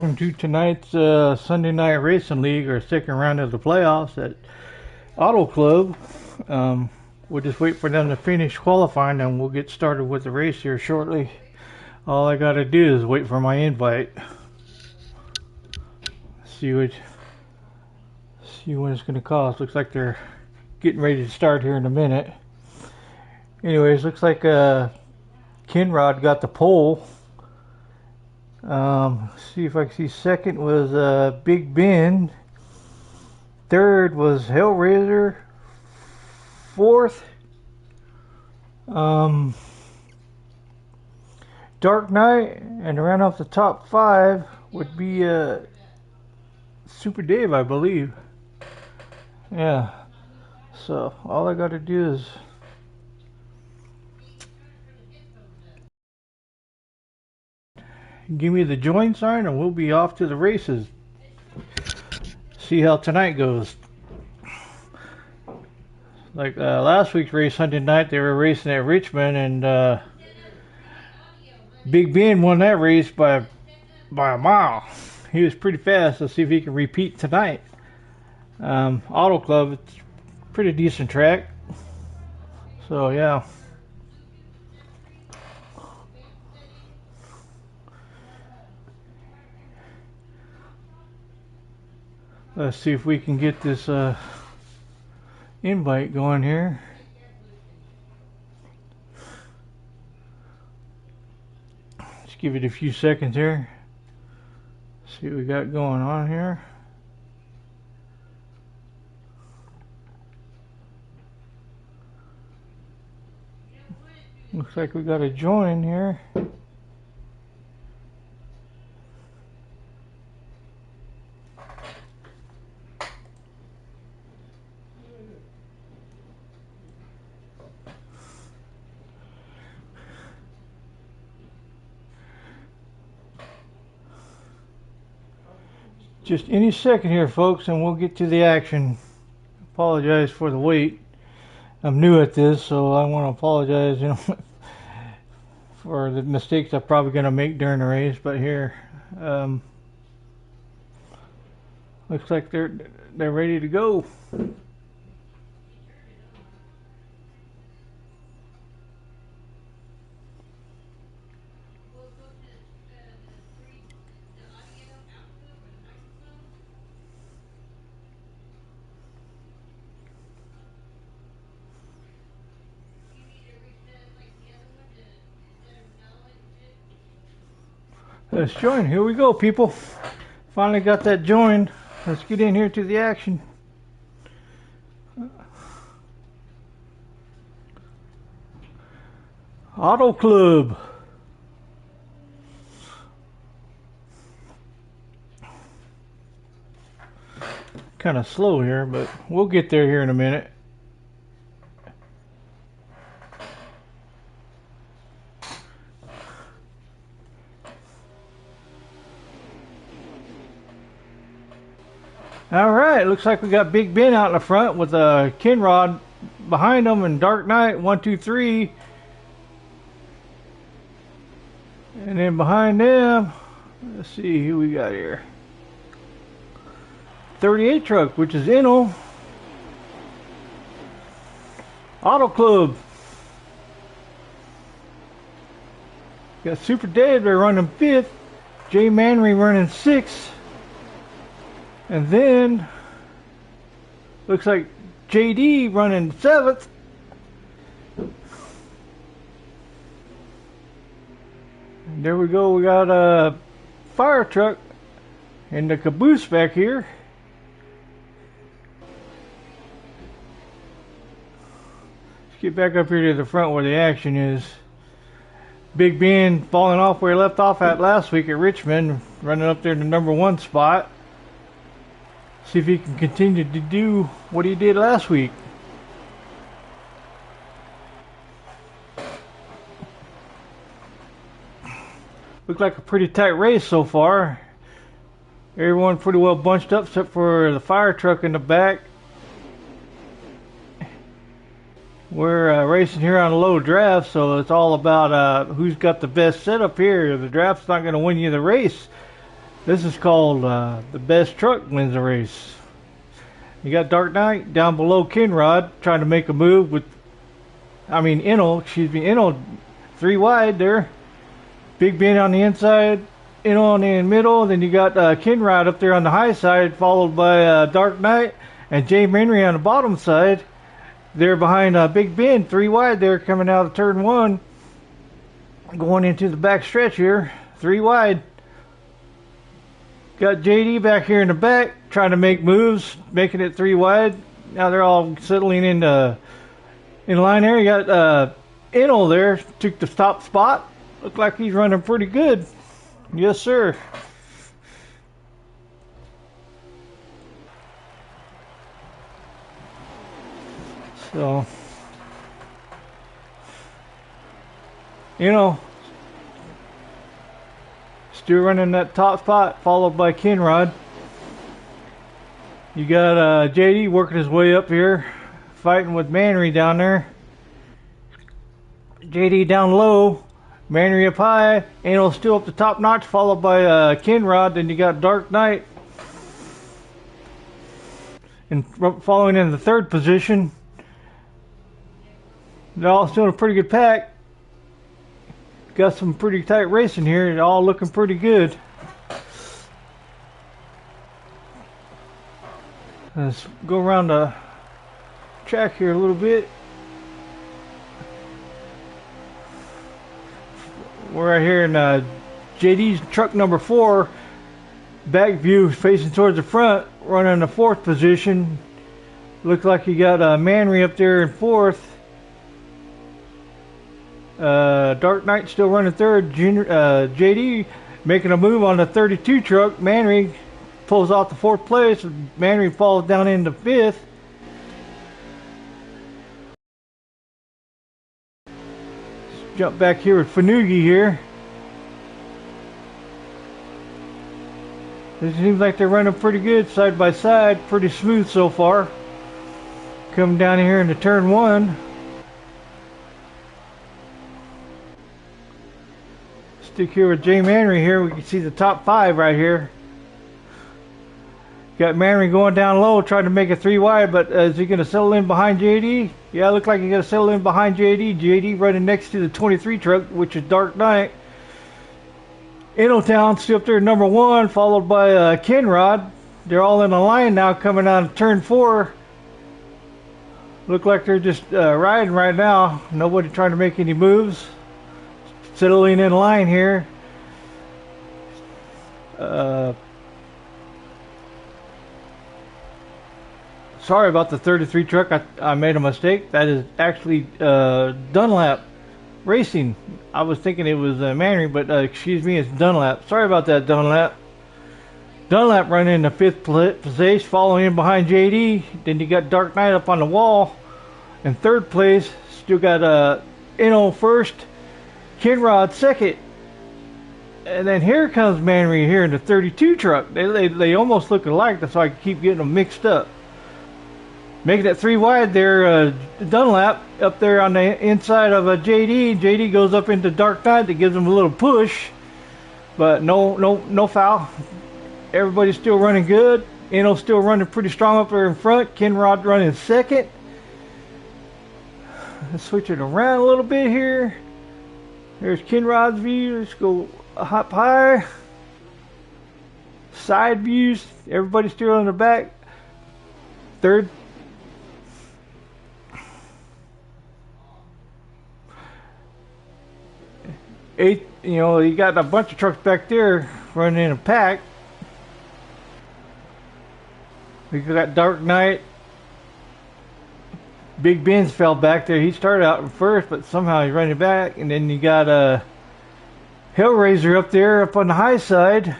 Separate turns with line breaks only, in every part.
Welcome to tonight's Sunday Night Racing League, or second round of the playoffs at AutoClub. We'll just wait for them to finish qualifying and we'll get started with the race here shortly. All I gotta do is wait for my invite. See what it's gonna cost. Looks like they're getting ready to start here in a minute. Anyways, looks like Kenrod got the pole. See if I can see. Second was Big Ben. Third was Hellraiser. Fourth, Dark Knight, and to round off the top five would be Super Dave, I believe. Yeah. So all I got to do is give me the join sign and we'll be off to the races. See how tonight goes. Like last week's race, Sunday night, they were racing at Richmond, and Big Ben won that race by a mile. He was pretty fast. Let's see if he can repeat tonight. Auto Club, it's a pretty decent track. So yeah. Let's see if we can get this invite going here. Just give it a few seconds here. See what we got going on here. Looks like we got a join here. Just any second here, folks, and we'll get to the action. Apologize for the wait. I'm new at this, so I want to apologize, for the mistakes I'm probably going to make during the race. But here, looks like they're ready to go. Let's join. Here we go, people. Finally got that joined. Let's get in here to the action. Auto Club. Kind of slow here, but we'll get there here in a minute. Alright, looks like we got Big Ben out in the front with Kenrod behind him and Dark Knight 1, 2, 3. And then behind them, let's see who we got here. 38 truck, which is Inno. Auto Club. Got Super Dave, they're running 5th. Jay Manry running 6th. And then, looks like JD running 7th. And there we go, we got a fire truck and the caboose back here. Let's get back up here to the front where the action is. Big Ben falling off where he left off at last week at Richmond, running up there in the number 1 spot. See if he can continue to do what he did last week. Looked like a pretty tight race so far. Everyone pretty well bunched up except for the fire truck in the back. We're racing here on a low draft, so it's all about who's got the best setup here. The draft's not going to win you the race. This is called the best truck wins the race. You got Dark Knight down below Kinrod trying to make a move with, Enel 3 wide there. Big Ben on the inside, Enel on the middle. Then you got Kinrod up there on the high side, followed by Dark Knight and Jay Henry on the bottom side. They're behind Big Ben, 3 wide there, coming out of turn 1. Going into the back stretch here, 3 wide. Got JD back here in the back, trying to make moves, making it 3 wide. Now they're all settling in line there. You got Enel there, took the top spot. Looked like he's running pretty good. Yes, sir. So, still running that top spot, followed by Kinrod. You got JD working his way up here, fighting with Manry down there. JD down low, Manry up high, Anal still up the top notch, followed by Kinrod. Then you got Dark Knight, and following in the 3rd position. They're all still in a pretty good pack. Got some pretty tight racing here. They're all looking pretty good. Let's go around the track here a little bit. We're right here in JD's truck number 4. Back view facing towards the front, running in the 4th position. Looks like you got Manry up there in 4th. Dark Knight still running 3rd. JD making a move on the 32 truck. Manry pulls off the 4th place. Manry falls down into 5th. Let's jump back here with Fanugi here. It seems like they're running pretty good side by side. Pretty smooth so far. Coming down here into turn 1. Stick here with Jay Manry here. We can see the top 5 right here. Got Manry going down low, trying to make it 3 wide, but is he going to settle in behind JD? Yeah, look like he's going to settle in behind JD. JD running next to the 23 truck, which is Dark Knight. Innotown still up there number 1, followed by Kinrod. They're all in a line now coming out of turn 4. Look like they're just riding right now. Nobody trying to make any moves. Settling in line here. Sorry about the 33 truck. I made a mistake. That is actually Dunlap Racing. I was thinking it was Manry, but excuse me, it's Dunlap. Sorry about that, Dunlap. Dunlap running in the 5th place, following in behind JD. Then you got Dark Knight up on the wall in 3rd place. Still got Inno 1st, Kinrod 2nd, and then here comes Manry here in the 32 truck. They almost look alike. That's why I keep getting them mixed up. Making it 3 wide there, Dunlap up there on the inside of JD. JD goes up into Dark Knight. That gives him a little push, but no foul. Everybody's still running good. Inno's still running pretty strong up there in front. Kinrod running 2nd. Let's switch it around a little bit here. There's Kinrod's view. Let's go hop high. Side views. Everybody's still on the back. 3rd. 8th. You got a bunch of trucks back there running in a pack. We got Dark Knight. Big Ben's fell back there. He started out in 1st, but somehow he's running back. And then you got Hellraiser up there, up on the high side,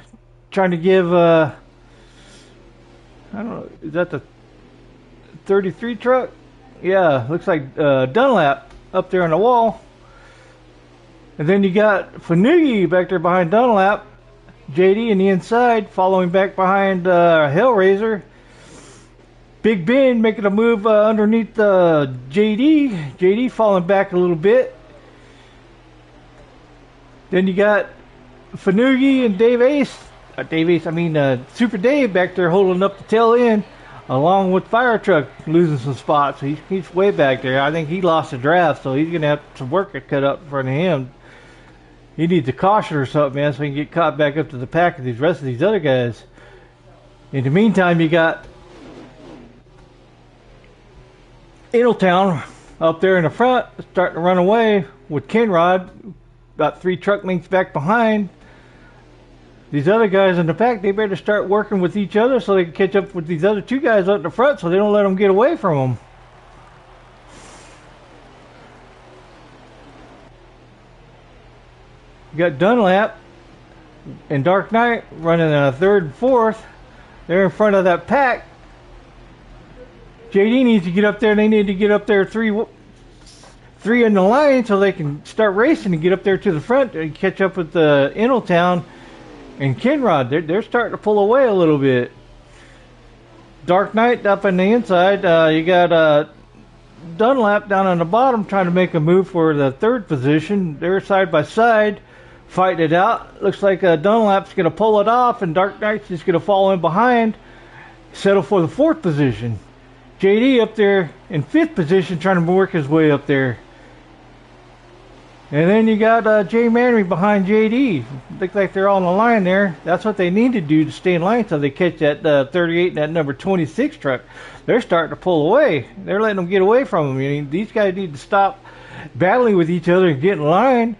trying to give, I don't know, is that the 33 truck? Yeah, looks like Dunlap up there on the wall. And then you got Fanugi back there behind Dunlap. JD in the inside, following back behind Hellraiser. Big Ben making a move underneath JD. JD falling back a little bit. Then you got Fanugi and Dave Ace Super Dave back there holding up the tail end, along with Fire Truck losing some spots. He's way back there. I think he lost a draft, so he's going to have some work cut up in front of him. He needs a caution or something, man, so he can get caught back up to the pack of these rest of these other guys. In the meantime, you got Ingletown up there in the front, starting to run away with Kenrod, about 3 truck lengths back behind. These other guys in the back, they better start working with each other so they can catch up with these other 2 guys up in the front so they don't let them get away from them. You got Dunlap and Dark Knight running a 3rd and 4th. They're in front of that pack. JD needs to get up there, and they need to get up there three in the line so they can start racing and get up there to the front and catch up with the Ingletown and Kenrod. They're starting to pull away a little bit. Dark Knight up on the inside. You got Dunlap down on the bottom trying to make a move for the 3rd position. They're side by side, fighting it out. Looks like Dunlap's going to pull it off, and Dark Knight's just going to fall in behind, settle for the 4th position. JD up there in 5th position trying to work his way up there. And then you got Jay Manry behind JD. Looks like they're all on the line there. That's what they need to do to stay in line so they catch that 38 and that number 26 truck. They're starting to pull away. They're letting them get away from them. I mean, these guys need to stop battling with each other and get in line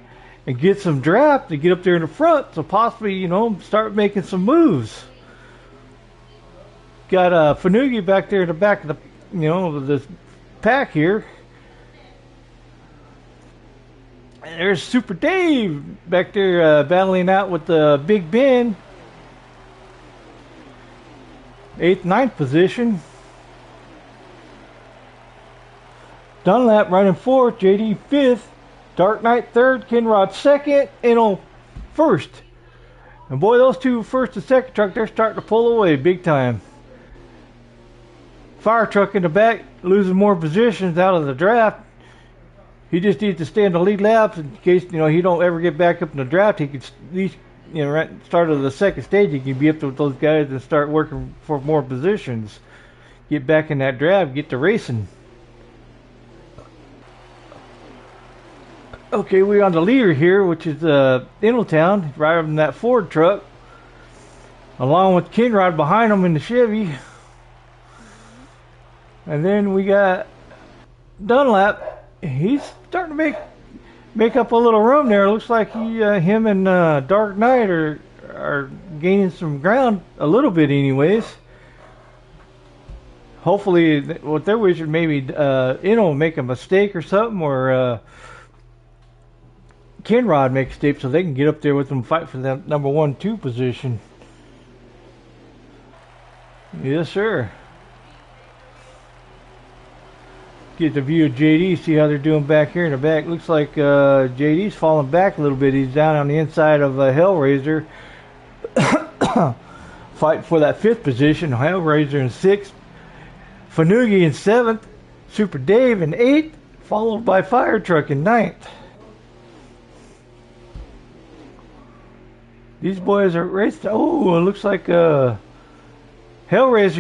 and get some draft to get up there in the front. So possibly, start making some moves. Got Fanugi back there in the back of the pack here. And there's Super Dave back there battling out with Big Ben. 8th, 9th position. Dunlap running 4th, JD 5th, Dark Knight 3rd, Kenrod 2nd, Inno 1st. And boy, those 2 1st and 2nd truck, they're starting to pull away big time. Fire Truck in the back, losing more positions out of the draft. He just needs to stay in the lead laps in case, he don't ever get back up in the draft. He could at least, right at the start of the 2nd stage, he can be up to those guys and start working for more positions. Get back in that draft, get to racing. Okay, we're on the leader here, which is Ingletown, driving that Ford truck, along with Kenrod behind him in the Chevy. And then we got Dunlap. He's starting to make up a little room there. Looks like him and Dark Knight are gaining some ground a little bit, anyways. Hopefully, what they're wishing maybe make a mistake or something, or Kenrod make a mistake so they can get up there with them, fight for that number 1, 2 position. Yes, sir. Get the view of JD, see how they're doing back here in the back. Looks like JD's falling back a little bit. He's down on the inside of Hellraiser. Fighting for that 5th position. Hellraiser in 6th. Fanugi in 7th. Super Dave in 8th. Followed by Fire Truck in 9th. These boys are racing. Oh, it looks like Hellraiser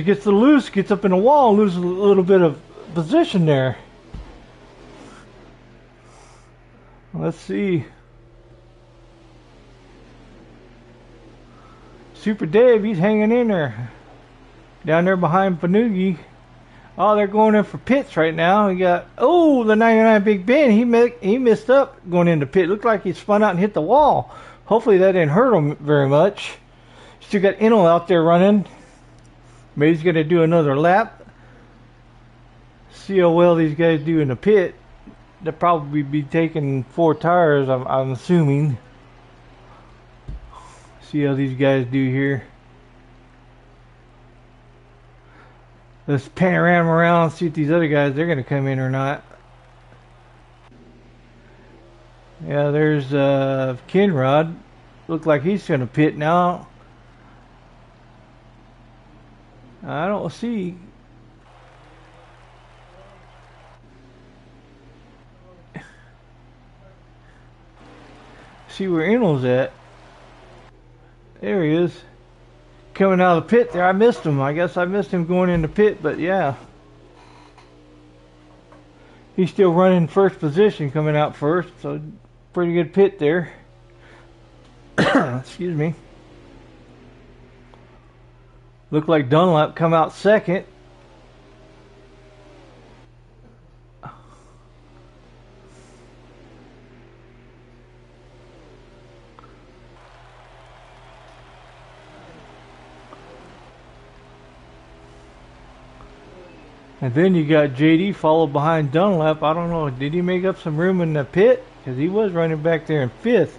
gets the loose, gets up in the wall, loses a little bit of position there. Let's see. Super Dave, he's hanging in there. Down there behind Fanugi. Oh, they're going in for pits right now. We got, the 99 Big Ben. He missed up going into pit. Looked like he spun out and hit the wall. Hopefully that didn't hurt him very much. Still got Inno out there running. Maybe he's going to do another lap. See how well these guys do in the pit. They'll probably be taking 4 tires, I'm assuming. See how these guys do here. Let's panorama around and see if these other guys, they're going to come in or not. Yeah, there's Kenrod. Look like he's going to pit now. I don't see. See where Inno's at. There he is. coming out of the pit there. I missed him. I guess I missed him going in the pit, but yeah. He's still running first position coming out first, so pretty good pit there. Excuse me. Looked like Dunlap come out second. And then you got JD followed behind Dunlap. I don't know, did he make up some room in the pit? Because he was running back there in fifth.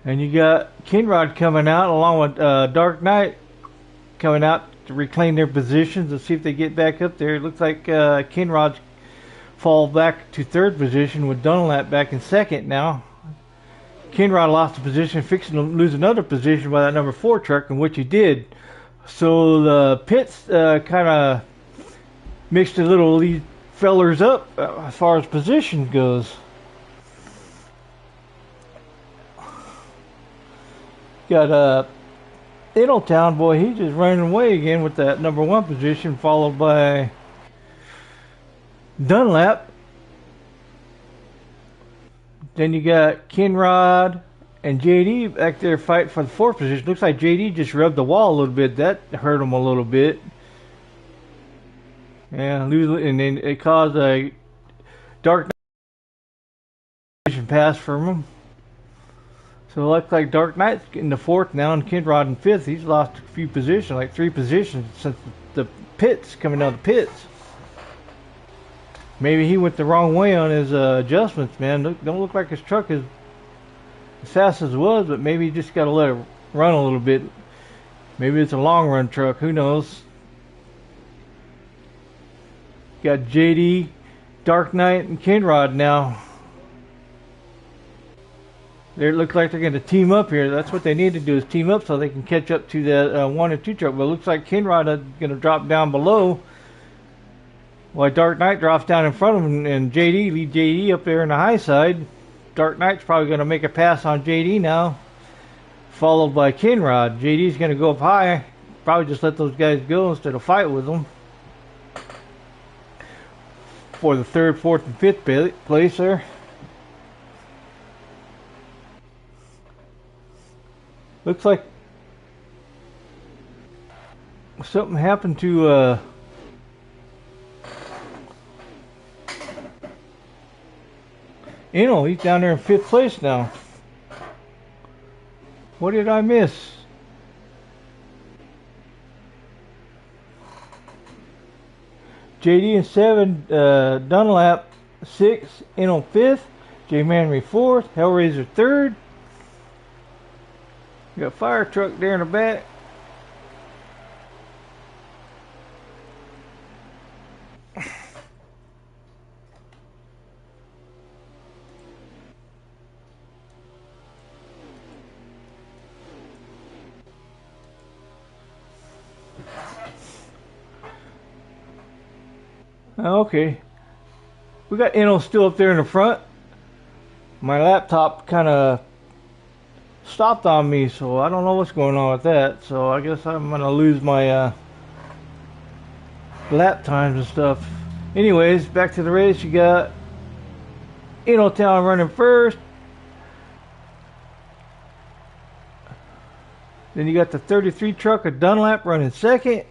And you got Kinrod coming out along with Dark Knight coming out to reclaim their positions and see if they get back up there. It looks like Kinrod's fall back to third position with Dunlap back in second now. Kinrod lost a position, fixing to lose another position by that number 4 truck, in which he did. So the pits kind of mixed the little these fellers up as far as position goes. Got Ingletown, boy, he's just running away again with that number 1 position, followed by Dunlap. Then you got Kinrod and JD back there fighting for the 4th position. Looks like JD just rubbed the wall a little bit. That hurt him a little bit. Yeah, and then it caused a Dark Knight pass from him. So it looks like Dark Knight's in the 4th now, and Kinrod in 5th. He's lost a few positions, like 3 positions since the pits, coming out of the pits. Maybe he went the wrong way on his adjustments, man. Don't look like his truck is as fast as it was, but maybe you just got to let it run a little bit. Maybe it's a long run truck, who knows. Got JD, Dark Knight, and Kinrod now. They look like they're going to team up here. That's what they need to do, is team up so they can catch up to the 1 and 2 truck. But it looks like Kinrod is going to drop down below, while Dark Knight drops down in front of him, and JD lead JD up there in the high side. Dark Knight's probably going to make a pass on JD now, followed by Kinrod. JD's going to go up high. Probably just let those guys go instead of fight with them for the 3rd, 4th, and 5th place there. Looks like something happened to he's down there in 5th place now. What did I miss? JD in 7, Dunlap 6, Eno 5th, J Manry 4th, Hellraiser 3rd. You got a fire truck there in the back. Okay, we got Eno still up there in the front. My laptop kind of stopped on me, so I don't know what's going on with that. So I guess I'm gonna lose my lap times and stuff. Anyways, back to the race. You got Ingletown running first. Then you got the 33 truck of Dunlap running second.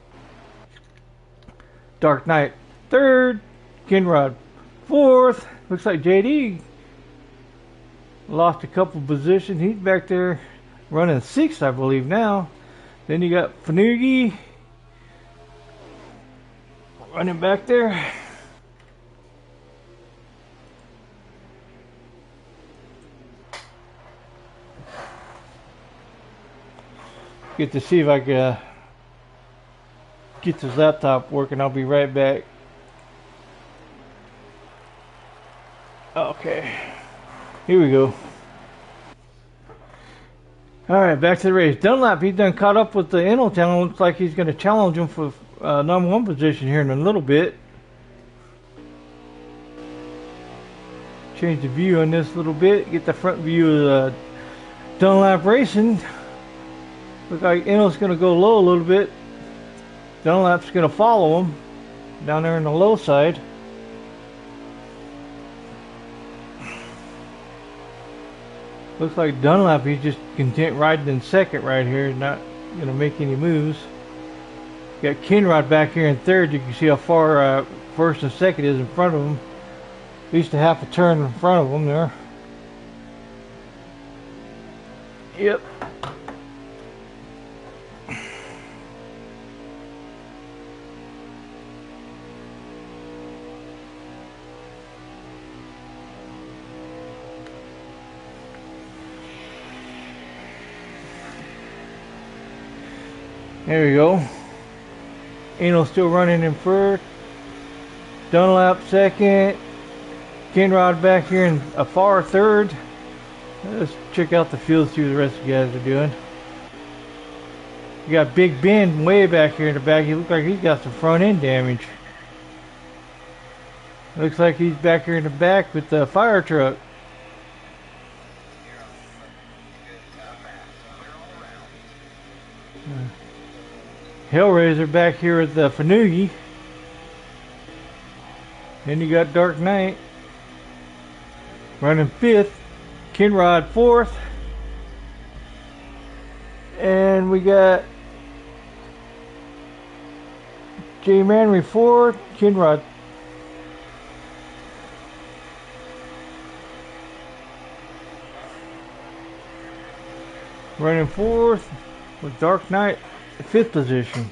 Dark Knight 3rd, Kinrod 4th. Looks like JD lost a couple positions. He's back there running 6th, I believe now. Then you got Fanugi running back there. Get to see if I can get this laptop working. I'll be right back. Okay, here we go. Alright, back to the race. Dunlap, he's done caught up with the Ingletown. Looks like he's going to challenge him for number 1 position here in a little bit. Change the view on this a little bit. Get the front view of Dunlap Racing. Look like Enel's going to go low a little bit. Dunlap's going to follow him down there in the low side. Looks like Dunlap, he's just content riding in second right here, not going to make any moves. Got Kinrod back here in third. You can see how far first and second is in front of him. At least a half a turn in front of him there. Yep. There we go. Enel still running in first. Dunlap second. Kinrod back here in a far third. Let's check out the field, see what the rest of the guys are doing. You got Big Ben way back here in the back. He looks like he's got some front end damage. Looks like he's back here in the back with the fire truck. Hellraiser back here with the Fanugi. Then you got Dark Knight running fifth. Kinrod fourth. And we got Jay Manry fourth. Kinrod running fourth with Dark Knight fifth position.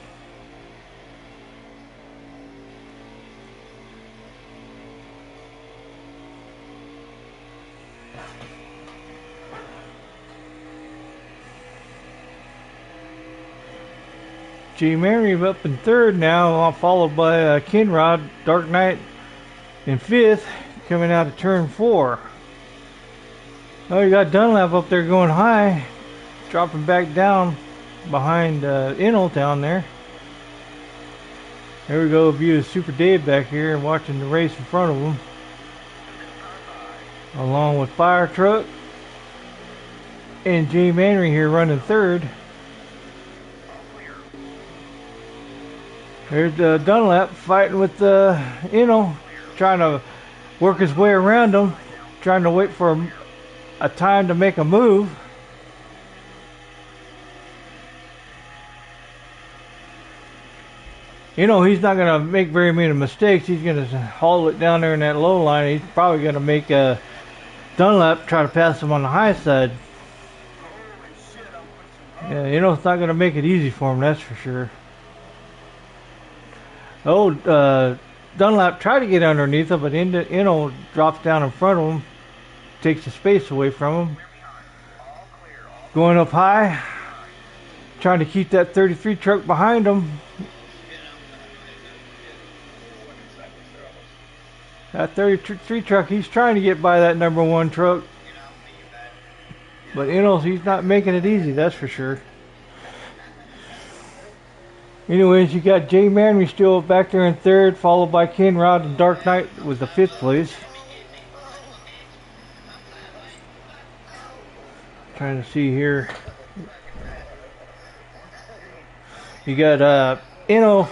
G. Mary up in third now, followed by Kinrod, Dark Knight in fifth, coming out of turn 4. Oh, you got Dunlap up there going high, dropping back down behind Enel down there. There we go, a view of Super Dave back here and watching the race in front of him, along with Fire Truck and Jay Manry here running third. There's Dunlap fighting with Enel, trying to work his way around him, trying to wait for a time to make a move. You know, he's not going to make very many mistakes. He's going to haul it down there in that low line. He's probably going to make Dunlap try to pass him on the high side. Yeah, you know, it's not going to make it easy for him, that's for sure. Oh, Dunlap tried to get underneath him, but Enel drops down in front of him, takes the space away from him. Going up high, trying to keep that 33 truck behind him. That 33 truck, he's trying to get by that number 1 truck. But Enel, he's not making it easy, that's for sure. Anyways, you got Jay Manry still back there in third, followed by Kinrod and Dark Knight with the 5th place. Trying to see here. You got Enel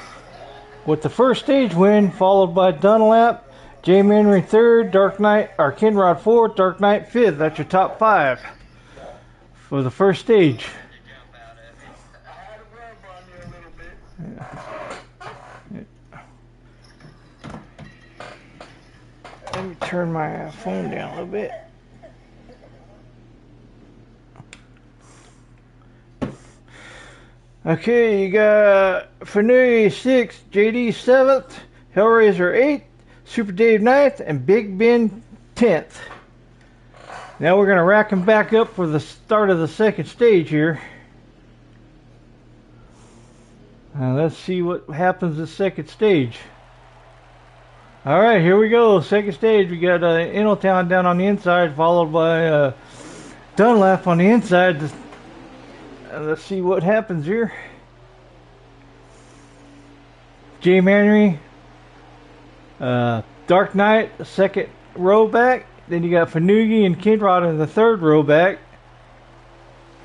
with the first stage win, followed by Dunlap, Jay Manry third, Dark Knight or Kinrod fourth, Dark Knight 5th. That's your top 5 for the first stage. Let me turn my phone down a little bit. Okay, you got Fanui 6th, JD 7th, Hellraiser 8th, Super Dave 9th, and Big Ben 10th. Now we're going to rack them back up for the start of the second stage here. Let's see what happens at second stage. Alright, here we go. Second stage. We got Eneltown down on the inside, followed by Dunlap on the inside. Let's see what happens here. Jay Manry, Dark Knight, second row back. Then you got Fanugi and Kinrod in the third row back,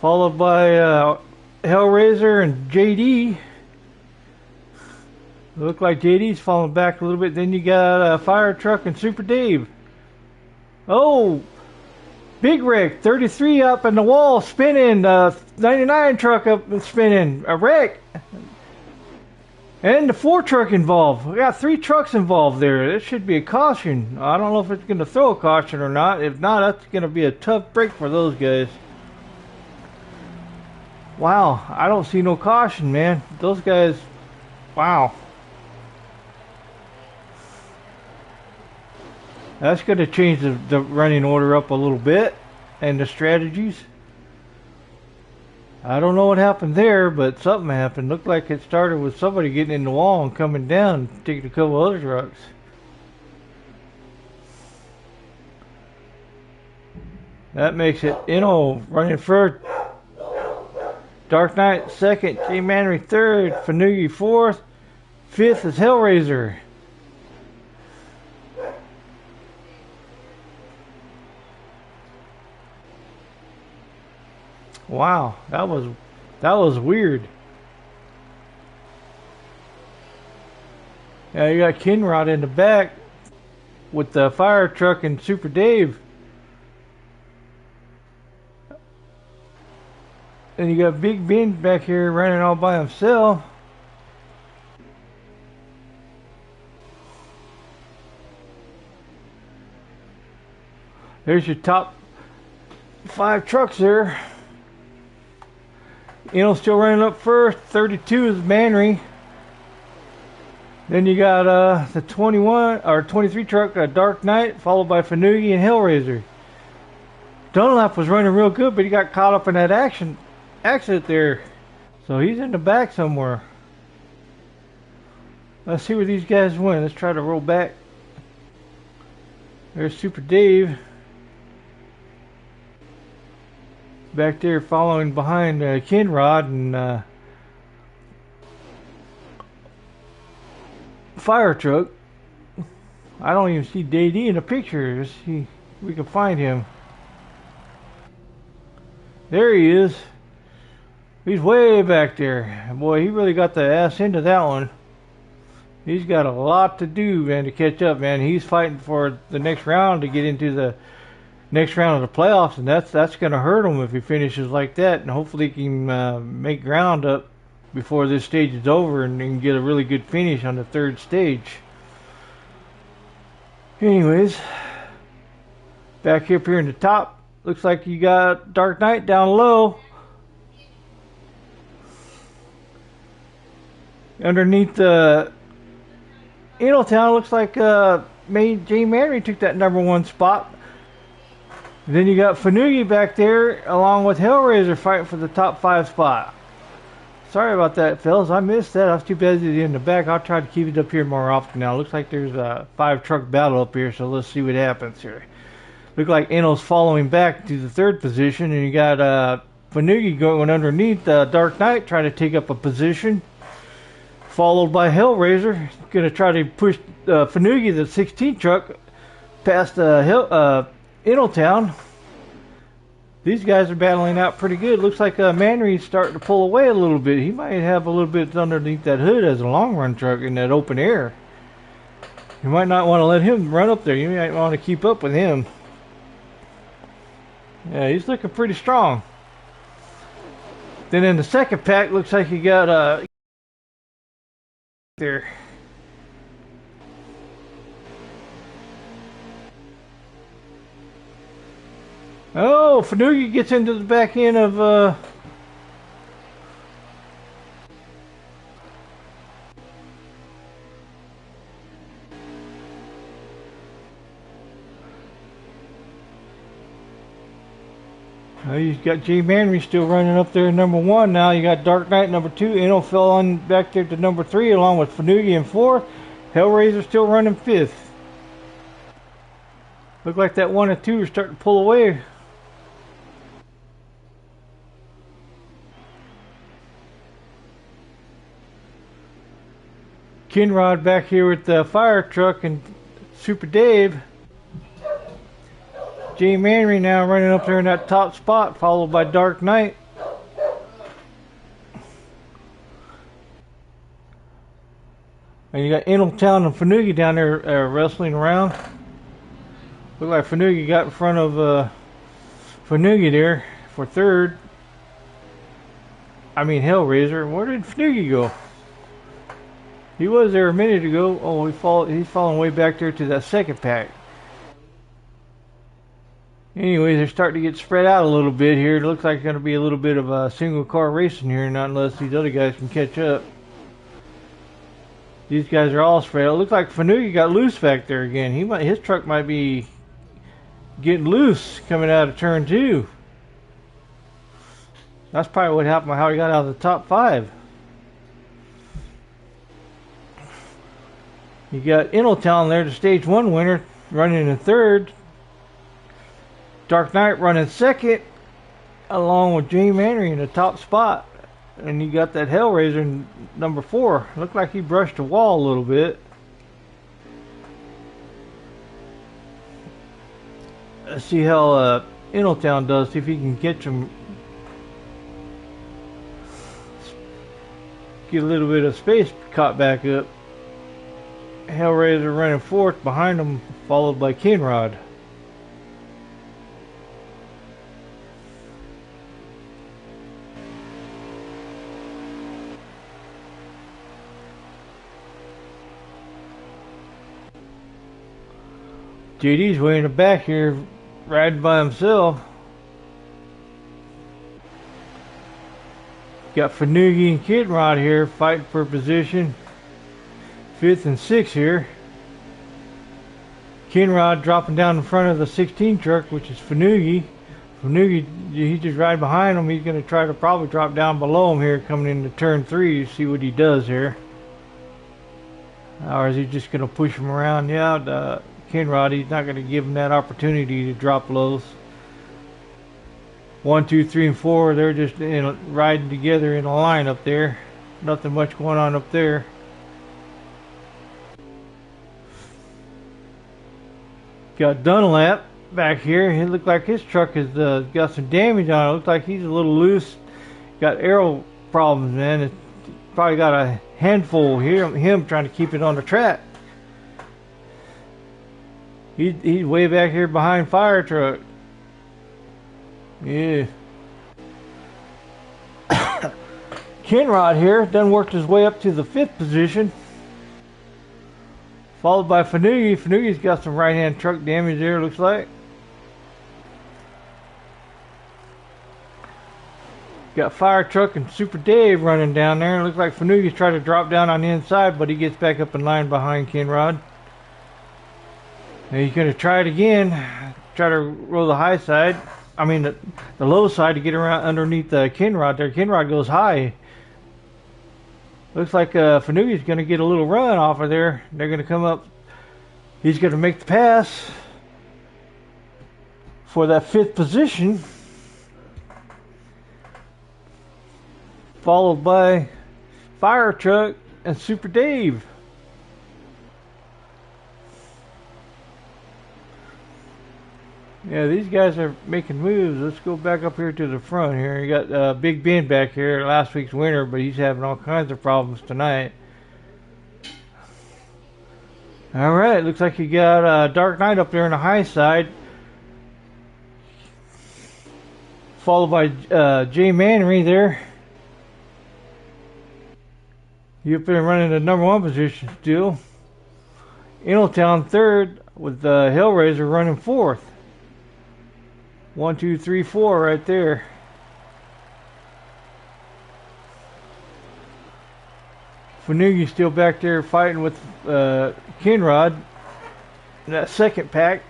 followed by Hellraiser and JD. Look like JD's falling back a little bit. Then you got Fire Truck and Super Dave. Oh, Big Wreck, 33 up in the wall, spinning. 99 truck up and spinning. A wreck. And the 4 truck involved. We got 3 trucks involved there. This should be a caution. I don't know if it's going to throw a caution or not. If not, that's going to be a tough break for those guys. Wow, I don't see no caution, man. Those guys, wow. That's going to change the running order up a little bit and the strategies. I don't know what happened there, but something happened. Looked like it started with somebody getting in the wall and coming down, taking a couple other trucks. That makes it running first. Dark Knight second, J Mannery third, Fanugi fourth, fifth is Hellraiser. Wow, that was weird. Yeah, you got Kinrod in the back with the fire truck and Super Dave. And you got Big Ben back here running all by himself. There's your top 5 trucks there. Still running up first. 32 is Manry. Then you got the 21 or 23 truck, Dark Knight, followed by Fanugi and Hellraiser. Dunlap was running real good, but he got caught up in that accident there. So he's in the back somewhere. Let's see where these guys went. Let's try to roll back. There's Super Dave. Back there following behind Kinrod and Fire Truck. I don't even see JD in the picture. Let's see if we can find him. There he is. He's way back there. Boy, he really got the ass into that one. He's got a lot to do, man, to catch up, man. He's fighting for the next round to get into the next round of the playoffs, and that's going to hurt him if he finishes like that. And hopefully he can make ground up before this stage is over and then get a really good finish on the 3rd stage. Anyways, back up here in the top, looks like you got Dark Knight down low. Underneath the Town, looks like J Manry took that #1 spot. Then you got Fanugi back there along with Hellraiser fighting for the top 5 spot. Sorry about that, fellas. I missed that. I was too busy in the back. I'll try to keep it up here more often now. Looks like there's a 5 truck battle up here, so let's see what happens here. Look like Eno's following back to the 3rd position, and you got Fanugi going underneath Dark Knight trying to take up a position. Followed by Hellraiser, going to try to push Fanugi, the 16 truck, past Town. These guys are battling out pretty good. Looks like Manry's starting to pull away a little bit. He might have a little bit underneath that hood as a long run truck in that open air. You might not want to let him run up there. You might want to keep up with him. Yeah, he's looking pretty strong. Then in the second pack, looks like you got there. Oh, Fanugi gets into the back end of you got J Manry still running up there #1 now. You got Dark Knight #2. Eno fell on back there to #3 along with Fanugi in 4th. Hellraiser still running 5th. Look like that 1 and 2 are starting to pull away. Kinrod back here with the fire truck and Super Dave. J Manry now running up there in that top spot, followed by Dark Knight. And you got Inaltown and Fanugi down there wrestling around. Look like Fanugi got in front of Fanugi there for third. I mean Hellraiser. Where did Fanugi go? He was there a minute ago. Oh, he's falling way back there to that second pack. Anyway, they're starting to get spread out a little bit here. It looks like it's going to be a little bit of a single car racing here, not unless these other guys can catch up. These guys are all spread out. It looks like Fanugi got loose back there again. His truck might be getting loose coming out of turn 2. That's probably what happened, how he got out of the top 5. You got Inaltown there, the stage 1 winner, running in third. Dark Knight running second, along with Jay Manry in the top spot. And you got that Hellraiser in number 4. Looked like he brushed the wall a little bit. Let's see how Inaltown does, see if he can catch him. Get a little bit of space caught back up. Hellraiser running 4th, behind him, followed by Kinrod. JD's way in the back here, riding by himself. Got Fanugi and Kinrod here fighting for position. 5th and 6th here. Kinrod dropping down in front of the 16 truck, which is Fanugi. Fanugi, he's just right behind him. He's going to try to probably drop down below him here coming into turn 3 to see what he does here. Or is he just going to push him around? Yeah, Kinrod, he's not going to give him that opportunity to drop lows. 1, 2, 3, and 4, they're just riding together in a line up there. Nothing much going on up there. Got Dunlap back here. It looked like his truck has got some damage on it. Looks like he's a little loose. Got aero problems, man. It's probably got a handful here. Him trying to keep it on the track. He's way back here behind fire truck. Yeah. Kinrod here done worked his way up to the 5th position. Followed by Fanugi. Fanugi's got some right-hand truck damage there, looks like. Got Fire Truck and Super Dave running down there. Looks like Fanugi's trying to drop down on the inside, but he gets back up in line behind Kinrod. And he's going to try it again. Try to roll the high side. I mean, the low side to get around underneath the Kinrod there. Kinrod goes high. Looks like Fanugi's going to get a little run off of there. They're going to come up. He's going to make the pass for that 5th position. Followed by Fire Truck and Super Dave. Yeah, these guys are making moves. Let's go back up here to the front here. You got Big Ben back here, last week's winner, but he's having all kinds of problems tonight. All right, looks like you got Dark Knight up there on the high side, followed by Jay Manry there. You up there running the number 1 position still. Inaltown 3rd with Hellraiser running 4th. 1, 2, 3, 4 right there. Fanugi's still back there fighting with Kinrod in that 2nd pack.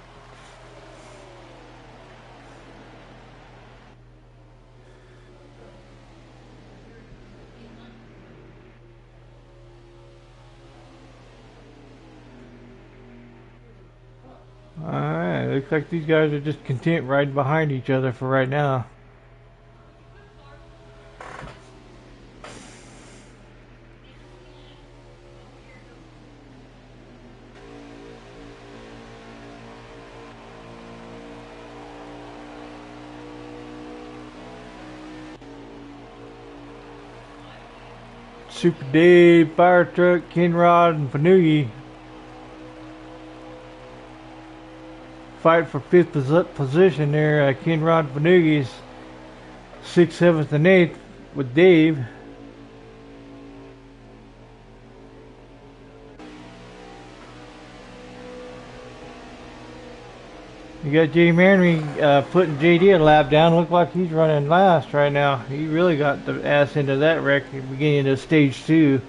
Alright, looks like these guys are just content riding behind each other for right now. Super Dave, Fire Truck, Kinrod, and Fanugi fight for 5th position there. Kinrod and Fanugi's 6th, 7th, and 8th with Dave. You got Jay Manry putting JD a lap down. Look like he's running last right now. He really got the ass into that wreck at the beginning of stage 2.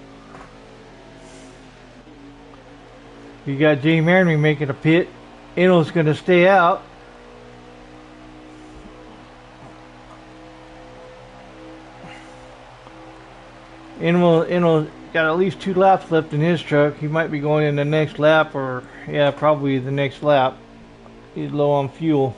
You got Jay Manry making a pit. Enel's going to stay out. Enel got at least 2 laps left in his truck. He might be going in the next lap, or yeah, probably the next lap. He's low on fuel.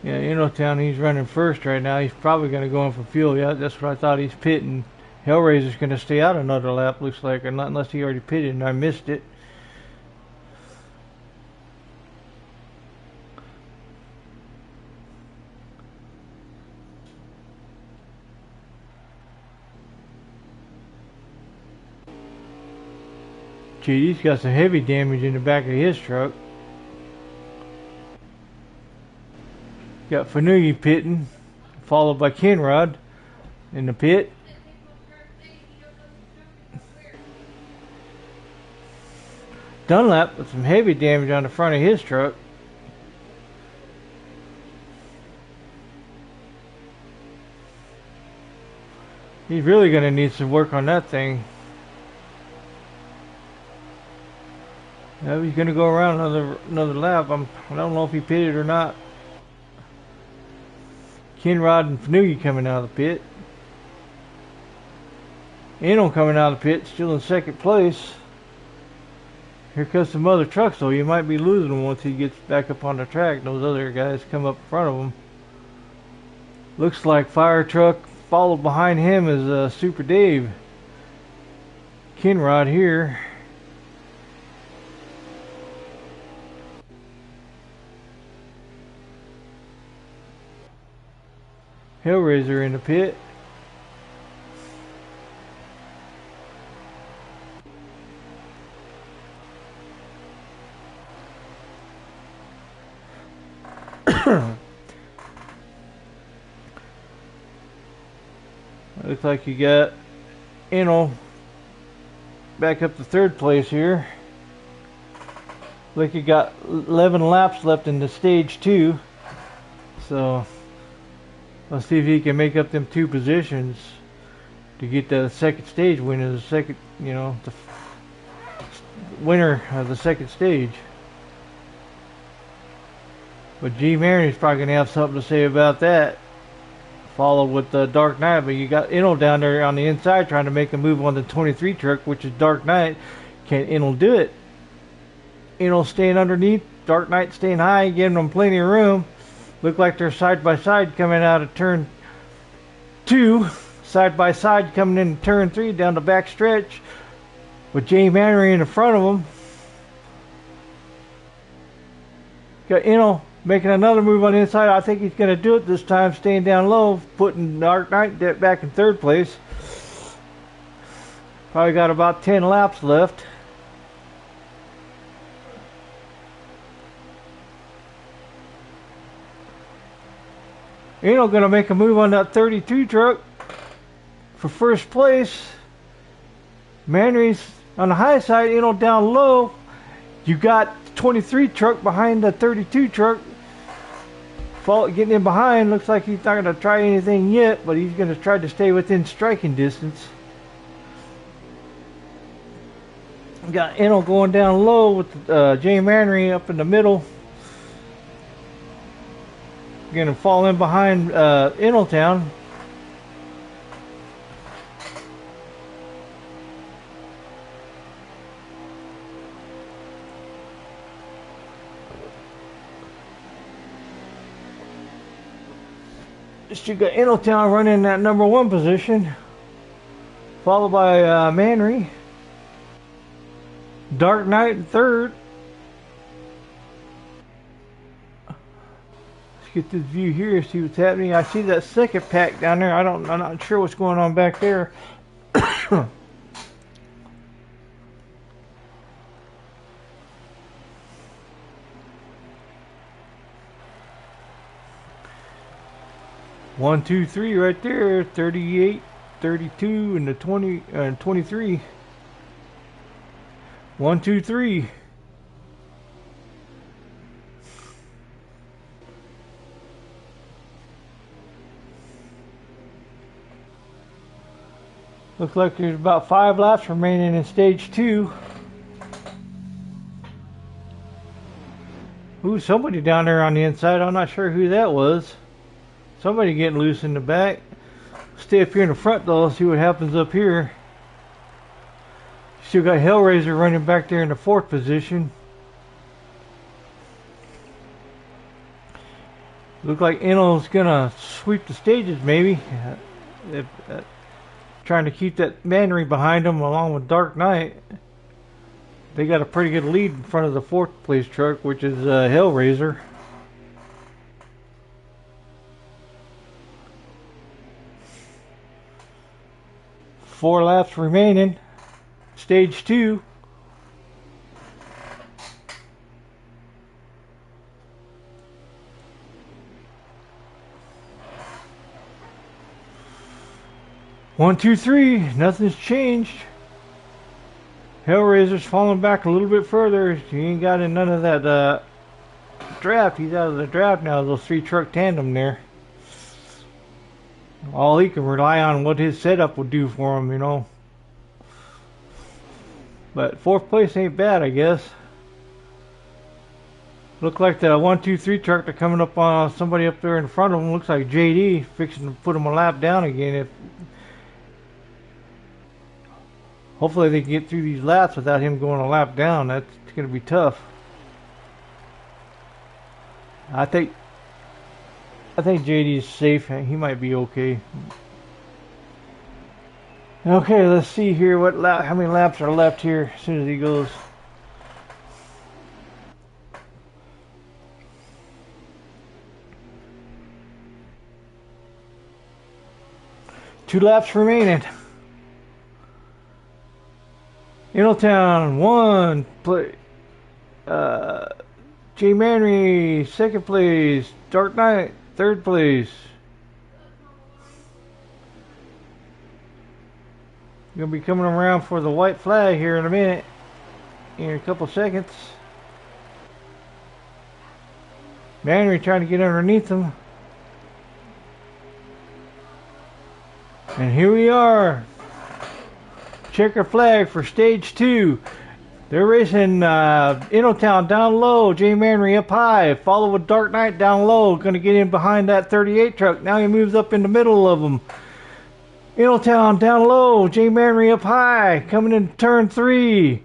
Yeah, Town, he's running first right now. He's probably going to go in for fuel. Yeah, that's what I thought. He's pitting. Hellraiser's going to stay out another lap, looks like, or not, unless he already pitted and I missed it. JD's got some heavy damage in the back of his truck. Got Fanugi pitting, followed by Kinrod in the pit. Dunlap with some heavy damage on the front of his truck. He's really going to need some work on that thing. Now he's going to go around another lap. I don't know if he pitted or not. Kinrod and Fanugi coming out of the pit. Enel coming out of the pit, still in 2nd place. Here comes some other trucks, though. You might be losing him once he gets back up on the track. Those other guys come up in front of him. Looks like Fire Truck, followed behind him is Super Dave. Kinrod here. Hellraiser in the pit. Looks like you got Enel back up to 3rd place here. Like you got 11 laps left in the stage 2. So let's see if he can make up them 2 positions to get the 2nd stage winner, the second, the winner of the 2nd stage. But G. Maroney's probably going to have something to say about that. Followed with the Dark Knight, but you got Enel down there on the inside trying to make a move on the 23 truck, which is Dark Knight. Can Enel do it? Enel staying underneath, Dark Knight staying high, giving them plenty of room. Look like they're side by side coming out of turn 2, side by side coming into turn 3 down the back stretch with Jay Manry in the front of them. Got Enel making another move on the inside. I think he's going to do it this time, staying down low, putting Dark Knight back in 3rd place. Probably got about 10 laps left. Enel going to make a move on that 32 truck for 1st place. Manry's on the high side, Enel down low. You got 23 truck behind the 32 truck. Getting in behind. Looks like he's not going to try anything yet, but he's going to try to stay within striking distance. Got Enel going down low with Jay Manry up in the middle. Going to fall in behind Enel Town. You got Innotown running that number 1 position, followed by Manry. Dark Knight in 3rd. Let's get this view here, see what's happening. I see that second pack down there. I'm not sure what's going on back there. 1, 2, 3 right there. 38, 32, and the 20, 23. 1, 2, 3. Looks like there's about 5 laps remaining in stage 2. Ooh, somebody down there on the inside. I'm not sure who that was. Somebody getting loose in the back. Stay up here in the front though, see what happens up here. Still got Hellraiser running back there in the 4th position. Look like Inno's gonna sweep the stages maybe. Trying to keep that Manry behind them along with Dark Knight. They got a pretty good lead in front of the 4th place truck, which is Hellraiser. Four laps remaining. Stage 2. One, two, three. Nothing's changed. Hellraiser's falling back a little bit further. He ain't got in none of that draft. He's out of the draft now. Those 3 truck tandem there. All he can rely on what his setup will do for him, you know. But 4th place ain't bad, I guess. Look like the 1, 2, 3 truck they're coming up on somebody up there in front of him. Looks like JD fixing to put him a lap down again. Hopefully they can get through these laps without him going a lap down. That's going to be tough. I think JD is safe. He might be okay. Okay, let's see here how many laps are left here as soon as he goes. Two laps remaining. Innotown 1 play. J Manry 2nd place. Dark Knight 3rd place. Gonna be coming around for the white flag here in a minute. In a couple seconds. Manry trying to get underneath them. And here we are. Checker flag for stage 2. They're racing Innotown down low, J Manry up high, followed with Dark Knight down low, going to get in behind that 38 truck. Now he moves up in the middle of them. Innotown down low, J Manry up high, coming in turn 3.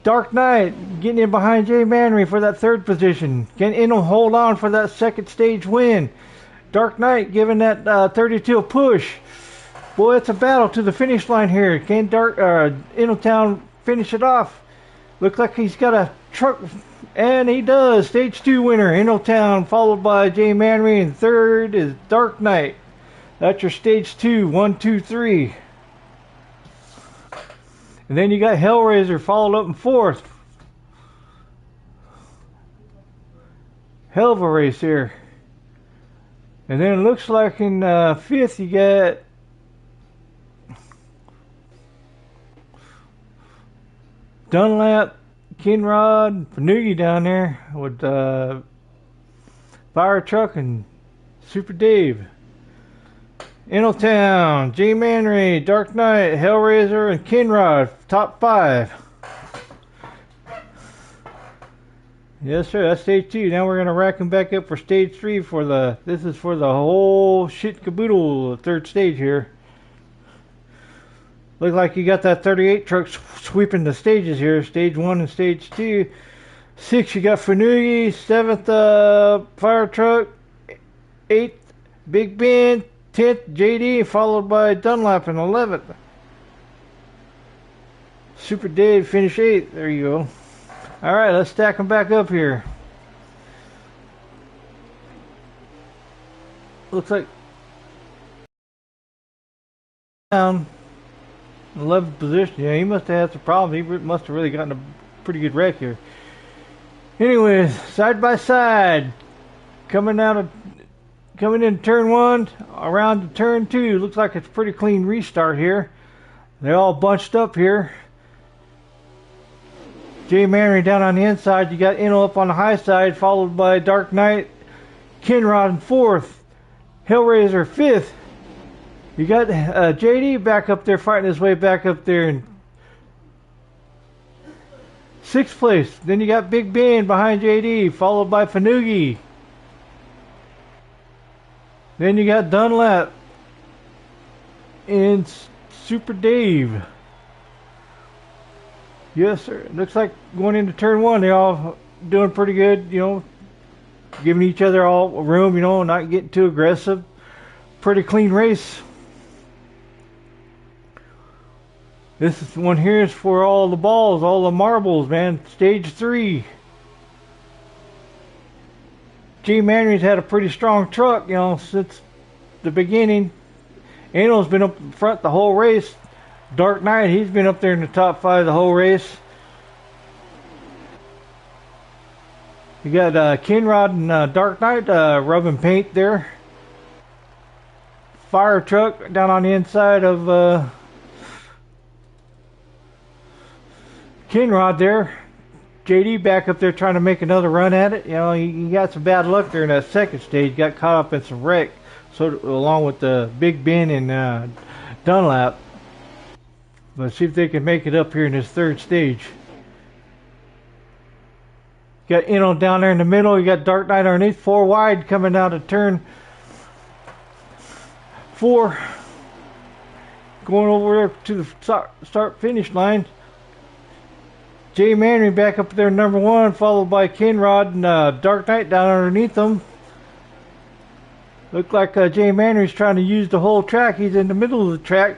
Dark Knight getting in behind J Manry for that 3rd position. Can Inno hold on for that 2nd stage win? Dark Knight giving that 32 a push. Boy, it's a battle to the finish line here. Can Innotown finish it off? Looks like he's got a truck, and he does. Stage 2 winner, Innotown, followed by J Manry, and 3rd is Dark Knight. That's your stage 2, 1, 2, 3. And then you got Hellraiser followed up in 4th. Hell of a race here. And then it looks like in 5th you got Dunlap, Kinrod, Panugi down there with Fire Truck and Super Dave. Innotown, J Manry, Dark Knight, Hellraiser, and Kinrod, top 5. Yes, sir, that's stage 2. Now we're going to rack them back up for stage 3 this is for the whole shit caboodle, the 3rd stage here. Look like you got that 38 truck sweeping the stages here, stage 1 and stage 2. 6 you got Fanugi, 7th Fire Truck, 8th Big Ben 10th, JD, followed by Dunlap in 11th. Super Dave finish 8th. There you go. All right, let's stack them back up here. Looks like down 11th position. Yeah, he must have had some problems. He must have really gotten a pretty good wreck here. Anyways, side by side, coming in turn 1, around to turn 2. Looks like it's a pretty clean restart here. They're all bunched up here. Jay Manry down on the inside. You got Inno up on the high side, followed by Dark Knight, Kinrod in 4th, Hellraiser 5th. You got JD back up there, fighting his way back up there in 6th place. Then you got Big Ben behind JD, followed by Fanugi. Then you got Dunlap and Super Dave. Yes, sir. Looks like going into turn 1, they're all doing pretty good, you know, giving each other all room, you know, not getting too aggressive. Pretty clean race. This is one here is for all the balls, all the marbles, man. Stage 3. G Manry's had a pretty strong truck, you know, since the beginning. Anno's been up front the whole race. Dark Knight, he's been up there in the top 5 the whole race. You got Kinrod and Dark Knight rubbing paint there. Fire truck down on the inside of Kinrod there. JD back up there trying to make another run at it. You know, he got some bad luck there in that second stage. Got caught up in some wreck. So along with Big Ben and Dunlap. Let's see if they can make it up here in this third stage. Got Inno down there in the middle. You got Dark Knight underneath. 4 wide coming out of turn 4. Going over there to the start finish line. Jay Manry back up there number 1, followed by Kinrod and Dark Knight down underneath them. Look like Jay Manry's trying to use the whole track. He's in the middle of the track,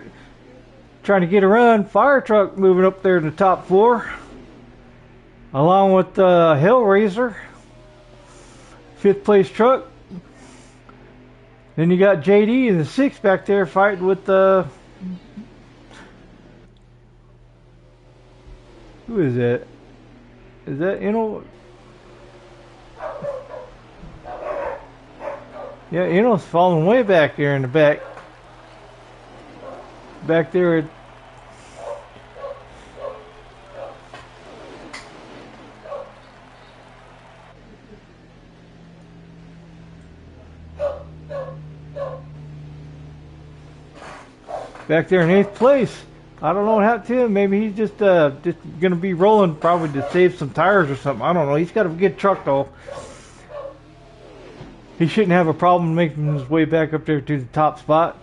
trying to get a run. Fire truck moving up there in the top 4, along with Hellraiser, 5th place truck. Then you got JD in the 6th back there fighting with who is that? Is that Inno? Yeah, Inno's falling way back there in the back. Back there. Back there in 8th place. I don't know what happened to him. Maybe he's just going to be rolling probably to save some tires or something. I don't know. He's got a good truck though. He shouldn't have a problem making his way back up there to the top spot.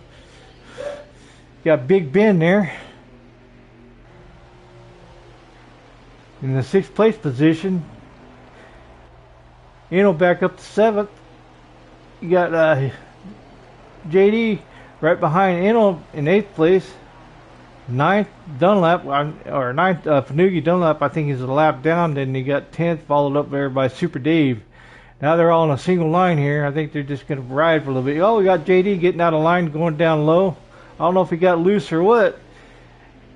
Got Big Ben there in the 6th place position. Inno back up to 7th. You got JD right behind Inno in 8th place. 9th Dunlap, or 9th Fanugi Dunlap, I think is a lap down. Then you got 10th, followed up there by Super Dave. Now they're all in a single line here. I think they're just going to ride for a little bit. Oh, we got JD getting out of line, going down low. I don't know if he got loose or what.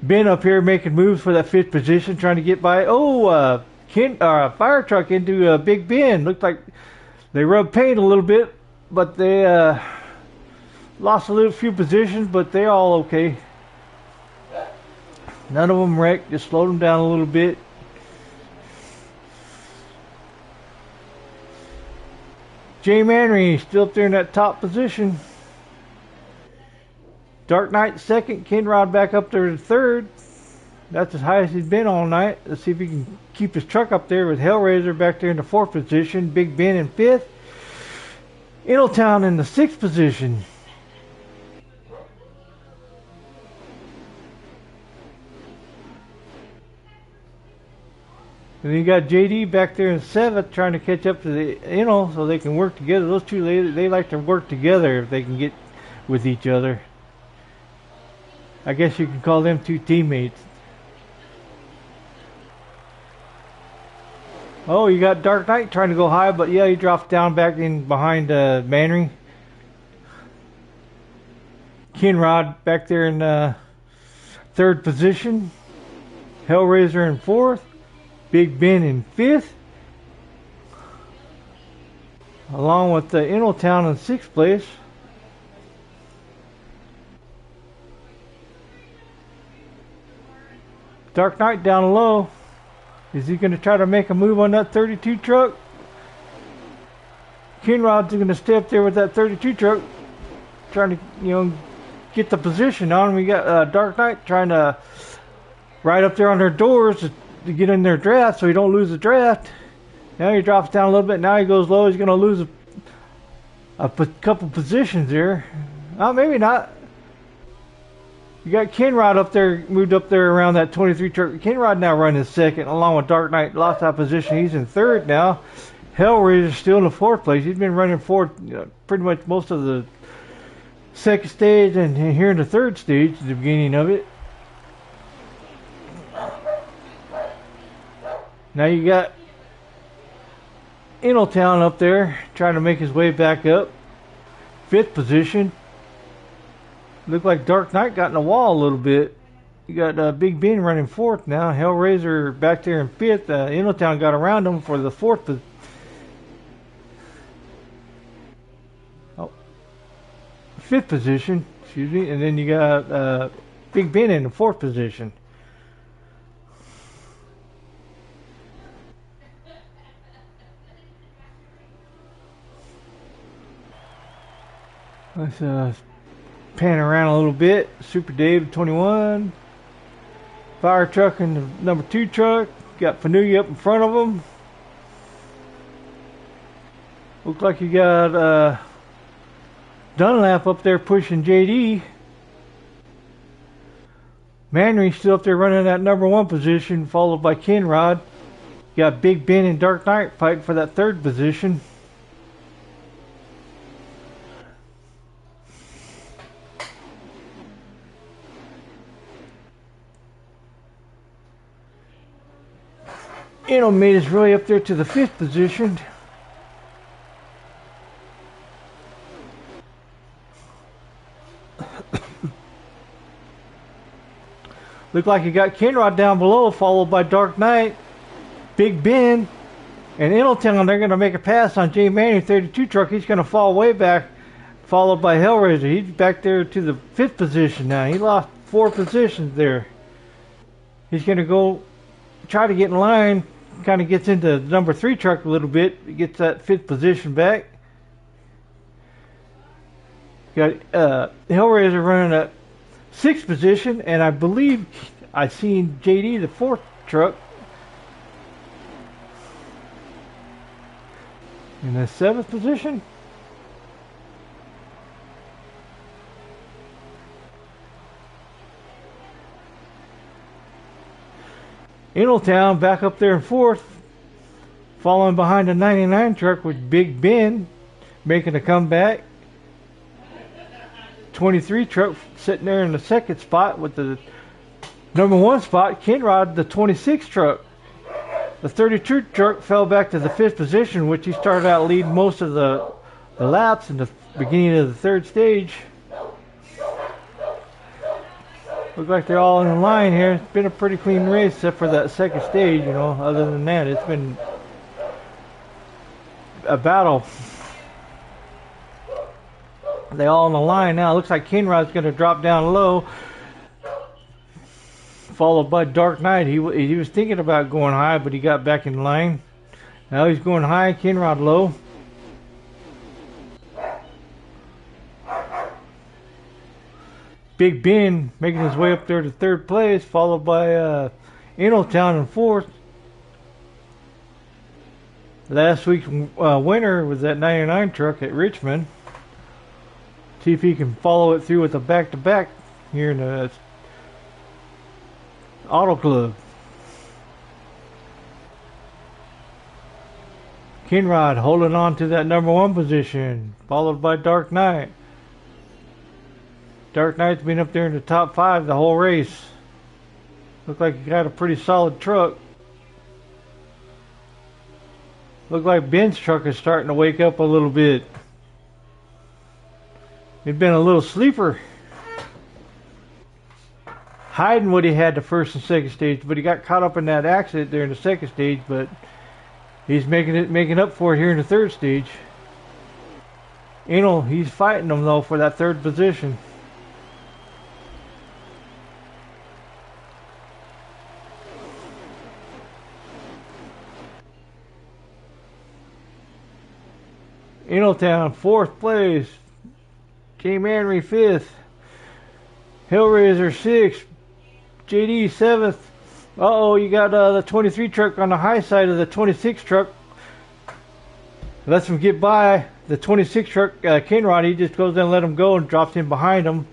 Ben up here making moves for that 5th position, trying to get by. Oh, fire truck into Big Ben. Looked like they rubbed paint a little bit, but they lost a few positions, but they're all okay. None of them wrecked, just slowed them down a little bit. Jay Manry still up there in that top position. Dark Knight 2nd, Kinrod back up there to 3rd. That's as high as he's been all night. Let's see if he can keep his truck up there with Hellraiser back there in the 4th position. Big Ben in 5th. Innotown in the 6th position. And then you got JD back there in 7th trying to catch up to the so they can work together. Those two, they like to work together if they can get with each other. I guess you can call them two teammates. Oh, you got Dark Knight trying to go high, but yeah, he drops down back in behind Manry. Kinrod back there in 3rd position. Hellraiser in 4th. Big Ben in 5th. Along with the Innotown in 6th place. Dark Knight down low. Is he going to try to make a move on that 32 truck? Kinrod's going to stay up there with that 32 truck, trying to, get the position on him. We got Dark Knight trying to ride up there on their doors to get in their draft so he don't lose the draft. Now he drops down a little bit. Now he goes low. He's going to lose a couple positions there. Oh, maybe not. You got Kinrod up there, moved up there around that 23 truck. Kinrod now running 2nd, along with Dark Knight. Lost that position. He's in 3rd now. Hellraiser still in the 4th place. He's been running 4th pretty much most of the 2nd stage and here in the 3rd stage, the beginning of it. Now you got Innotown up there trying to make his way back up. 5th position. Looked like Dark Knight got in the wall a little bit. You got Big Ben running 4th now. Hellraiser back there in 5th. Innotown got around him for the 4th. 5th position, excuse me. And then you got Big Ben in the 4th position. Let's pan around a little bit. Super Dave 21. Fire truck and the number 2 truck. Got Fanouille up in front of them. Looks like you got Dunlap up there pushing JD. Manry still up there running that number 1 position, followed by Kinrod. You got Big Ben and Dark Knight fighting for that 3rd position. Made his way up there to the 5th position. Looked like you got Kinrod down below, followed by Dark Knight, Big Ben, and Innotown. They're going to make a pass on J Manning 32 truck. He's going to fall way back, followed by Hellraiser. He's back there to the 5th position now. He lost 4 positions there. He's going to go try to get in line. Kind of gets into the number 3 truck a little bit. He gets that 5th position back. Got Hellraiser running at 6th position, and I believe I seen JD the 4th truck in the 7th position. Innotown back up there in 4th, following behind the 99 truck with Big Ben making a comeback. 23 truck sitting there in the 2nd spot with the number 1 spot. Kinrod, the 26 truck. The 32 truck fell back to the 5th position, which he started out leading most of the laps in the beginning of the 3rd stage. Looks like they're all in line here. It's been a pretty clean race except for that 2nd stage, Other than that, it's been a battle. They all on the line now. Looks like Kinrod's going to drop down low, followed by Dark Knight. He was thinking about going high, but he got back in line. Now he's going high, Kinrod low. Big Ben making his way up there to 3rd place, followed by Innotown in 4th. Last week's winner was that 99 truck at Richmond. See if he can follow it through with a back-to-back here in the AutoClub. Kinrod holding on to that number one position, followed by Dark Knight. Dark Knight's been up there in the top 5 the whole race. Look like he got a pretty solid truck. Look like Ben's truck is starting to wake up a little bit. He'd been a little sleeper, hiding what he had the first and second stage, but he got caught up in that accident there in the second stage, but he's making up for it here in the third stage. He's fighting them though for that third position. Eneltown 4th place, J Manry 5th, Hellraiser 6th, JD 7th. Uh-oh, you got the 23 truck on the high side of the 26 truck. Lets him get by. The 26 truck, Kinrod, he just goes in and let him go and drops him behind him.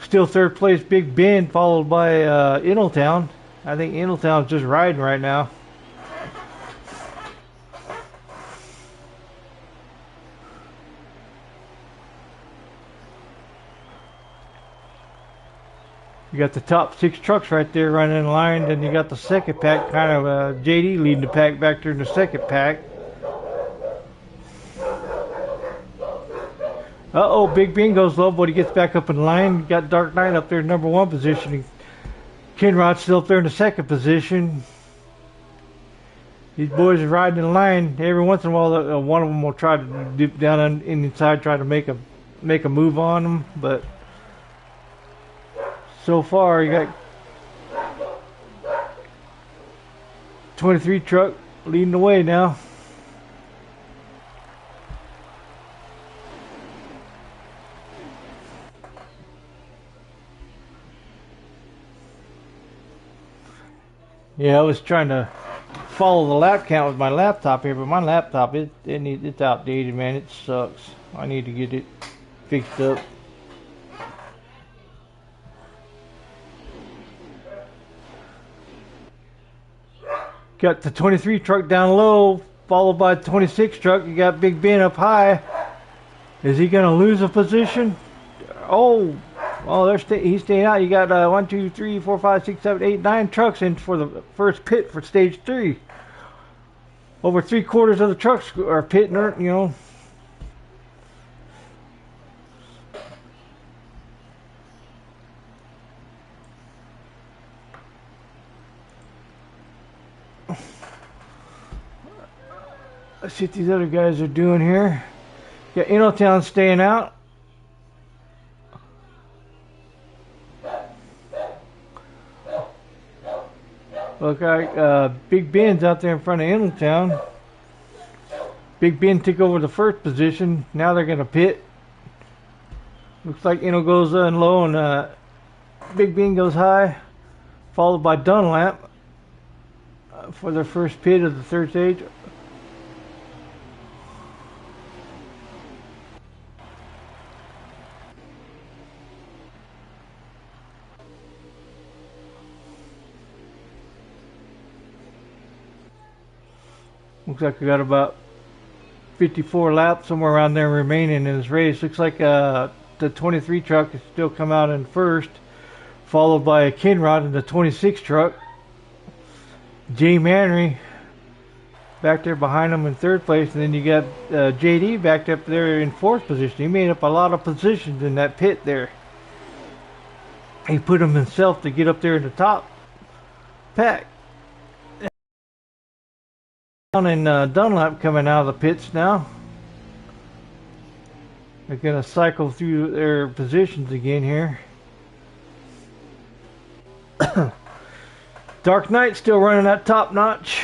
Still 3rd place, Big Ben, followed by Eneltown. I think Eneltown's just riding right now. You got the top 6 trucks right there running in line, then you got the second pack, kind of JD leading the pack back there in the second pack. Uh-oh, Big Ben goes low, but he gets back up in line. You got Dark Knight up there in number 1 position. Kinrod's still up there in the second position. These boys are riding in line. Every once in a while, one of them will try to dip down inside, try to make a move on them, but so far, you got 23 truck leading the way now. Yeah, I was trying to follow the lap count with my laptop here, but my laptop it's outdated, man. It sucks. I need to get it fixed up. Got the 23 truck down low, followed by the 26 truck. You got Big Ben up high. Is he going to lose a position? Oh, he's staying out. You got 1, 2, 3, 4, 5, 6, 7, 8, 9 trucks in for the first pit for stage 3. Over 3/4 of the trucks are pitting, you know. Let's see what these other guys are doing here. Got Eneltown staying out. Look like Big Ben's out there in front of Eneltown. Big Ben took over the first position. Now they're going to pit. Looks like Enel goes in low and Big Ben goes high. Followed by Dunlap for their first pit of the third stage. Looks like we got about 54 laps, somewhere around there remaining in this race. Looks like the 23 truck is still come out in first, followed by a Kinrod in the 26 truck. J Manry back there behind him in third place, and then you got JD backed up there in 4th position. He made up a lot of positions in that pit there. He put him himself to get up there in the top pack. And Dunlap coming out of the pits now. They're going to cycle through their positions again here. Dark Knight still running that top notch.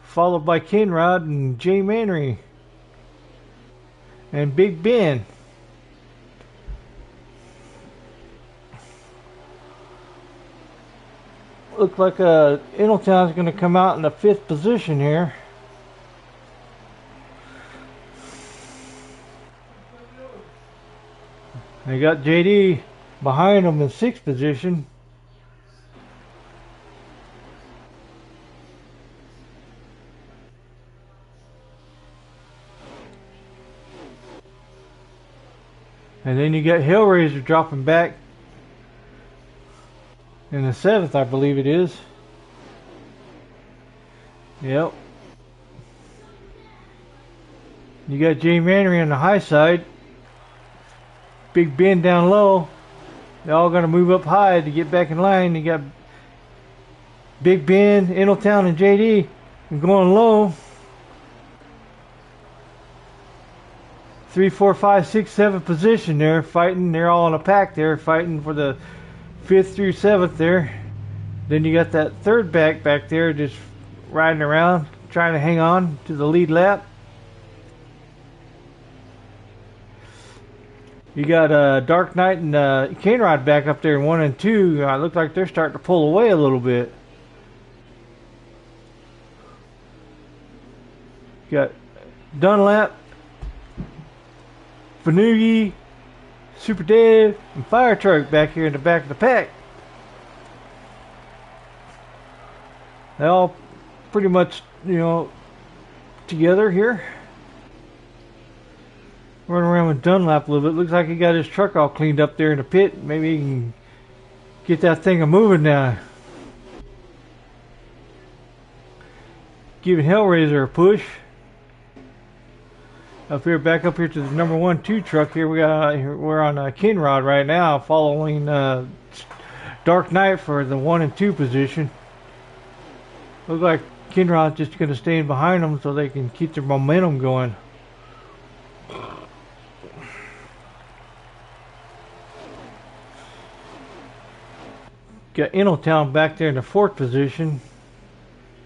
Followed by Kinrod and J Manry. And Big Ben. Look like Eneltown's going to come out in the 5th position here. They got JD behind them in 6th position. And then you got Hellraiser dropping back in the 7th, I believe it is. Yep. You got Jay Mannery on the high side. Big Ben down low. They're all going to move up high to get back in line. You got Big Ben, Intletown, and JD going low. 3, 4, 5, 6, 7 position there fighting. They're all in a pack there fighting for the 5th through 7th there. Then you got that third back there just riding around trying to hang on to the lead lap. You got Dark Knight and Cainrod back up there in 1 and 2. It looks like they're starting to pull away a little bit. You got Dunlap, Fanugi, Super Dave, and Fire Truck back here in the back of the pack. They all pretty much, together here. Running around with Dunlap a little bit. Looks like he got his truck all cleaned up there in the pit. Maybe he can get that thing a moving now. Giving Hellraiser a push. Up here, back up here to the number 1, 2 truck here. We're on Kinrod right now, following Dark Knight for the 1 and 2 position. Looks like Kinrod's just going to stay in behind them so they can keep their momentum going. Got Intletown back there in the 4th position,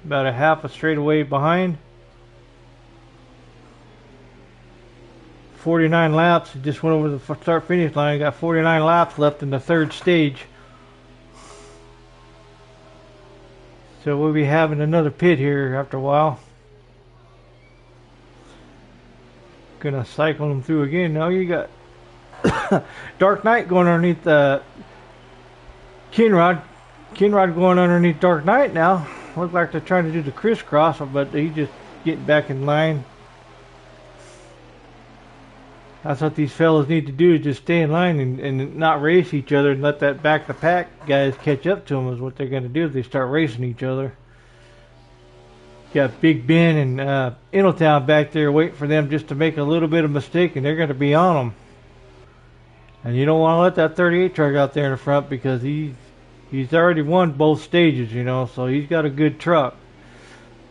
about a half a straightaway behind. 49 laps. It just went over the start finish line. Got 49 laps left in the 3rd stage. So we'll be having another pit here after a while. Gonna cycle them through again. Now you got Dark Knight going underneath Kinrod. Kinrod going underneath Dark Knight now. Looks like they're trying to do the crisscross, but he's just getting back in line. That's what these fellas need to do, is just stay in line and not race each other and let that back to pack guys catch up to them is what they're going to do if they start racing each other. Got Big Ben and Intletown back there waiting for them just to make a little bit of mistake, and they're going to be on them. And you don't want to let that 38 truck out there in the front because he's already won both stages, so he's got a good truck.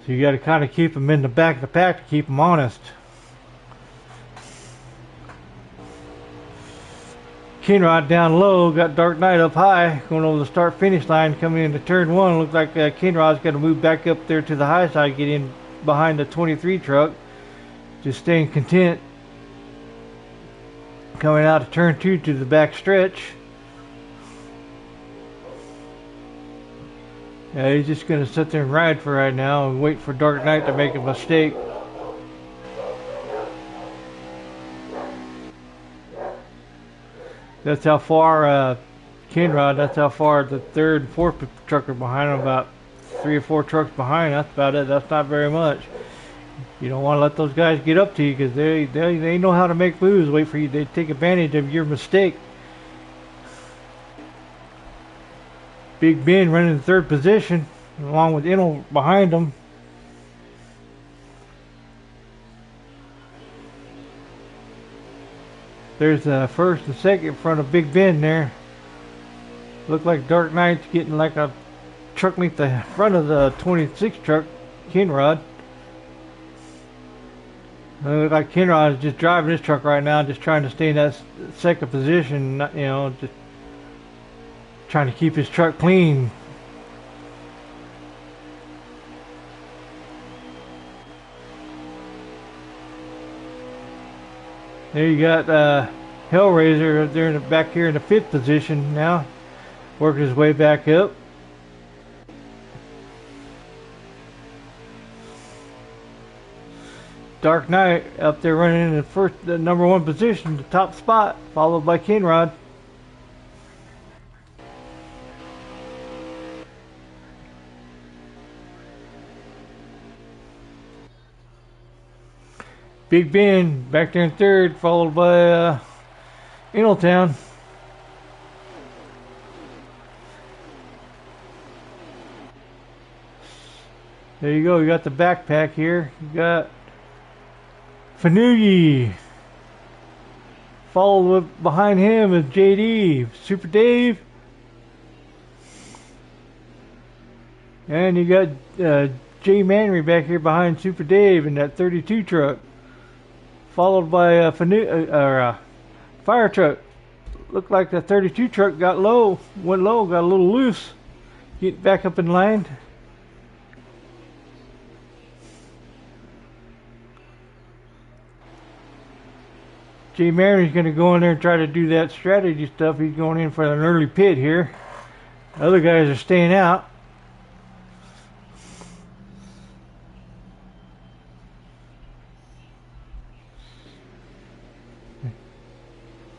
So you got to kind of keep him in the back of the pack to keep him honest. Kinrod down low, got Dark Knight up high, going over the start-finish line, coming into turn 1. Looks like Kinrod's got to move back up there to the high side, get in behind the 23 truck. Just staying content. Coming out of turn 2 to the back stretch. Yeah, he's just going to sit there and ride for right now and wait for Dark Knight to make a mistake. That's how far Kinrod, that's how far the 3rd and 4th truck are behind him, about 3 or 4 trucks behind. That's about it. That's not very much. You don't want to let those guys get up to you because they know how to make moves. Wait for you. They take advantage of your mistake. Big Ben running in 3rd position along with Intel behind him. There's the 1st and 2nd in front of Big Ben there. Look like Dark Knight's getting like a truck length the front of the 26 truck, Kinrod. Look like Kinrod is just driving his truck right now, just trying to stay in that 2nd position, just trying to keep his truck clean. There you got Hellraiser up there in the back here in the 5th position now, working his way back up. Dark Knight up there running in the number 1 position, the top spot, followed by Kinrod. Big Ben back there in 3rd, followed by Ingletown. There you go. You got the backpack here. You got Fanuyi. Followed behind him is JD, Super Dave. And you got Jay Manry back here behind Super Dave in that 32 truck. Followed by a fire truck. Looked like the 32 truck went low, got a little loose. Get back up in line. Jay Mary's going to go in there and try to do that strategy stuff. He's going in for an early pit here. The other guys are staying out.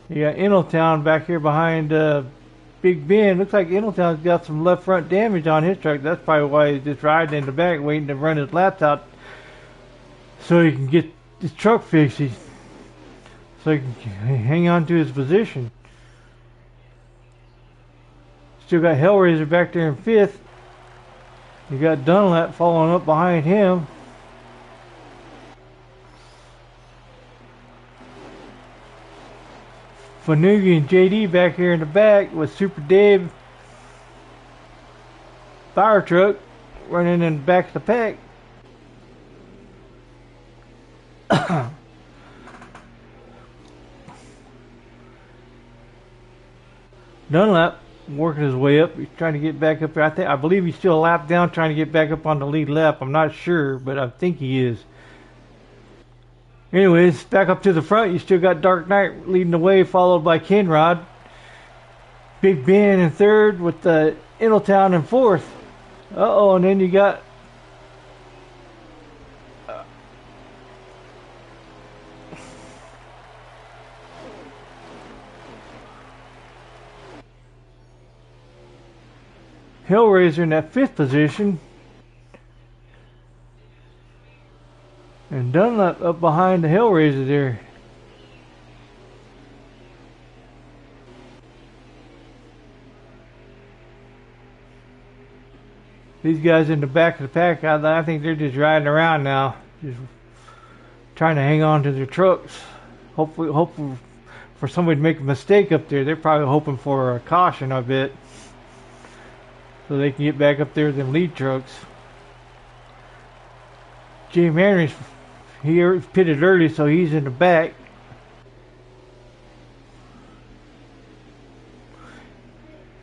You got Ingletown back here behind Big Ben. Looks like Ingletown's got some left front damage on his truck. That's probably why he's just riding in the back waiting to run his laps out so he can get his truck fixed. So he can hang on to his position. Still got Hellraiser back there in 5th. You got Dunlap following up behind him. Fanugi and JD back here in the back with Super Dave fire truck running in the back of the pack. Dunlap working his way up. He's trying to get back up there. I believe he's still a lap down trying to get back up on the lead lap. I'm not sure, but I think he is. Anyways, back up to the front, you still got Dark Knight leading the way, followed by Kenrod. Big Ben in 3rd with Ingletown in 4th. Uh-oh, and then you got Hellraiser in that 5th position. And Dunlap up behind the Hellraiser there. These guys in the back of the pack, I think they're just riding around now. Just trying to hang on to their trucks. Hopefully for somebody to make a mistake up there. They're probably hoping for a caution, I bet. So they can get back up there with them lead trucks. Jay Mary's here pitted early, so he's in the back.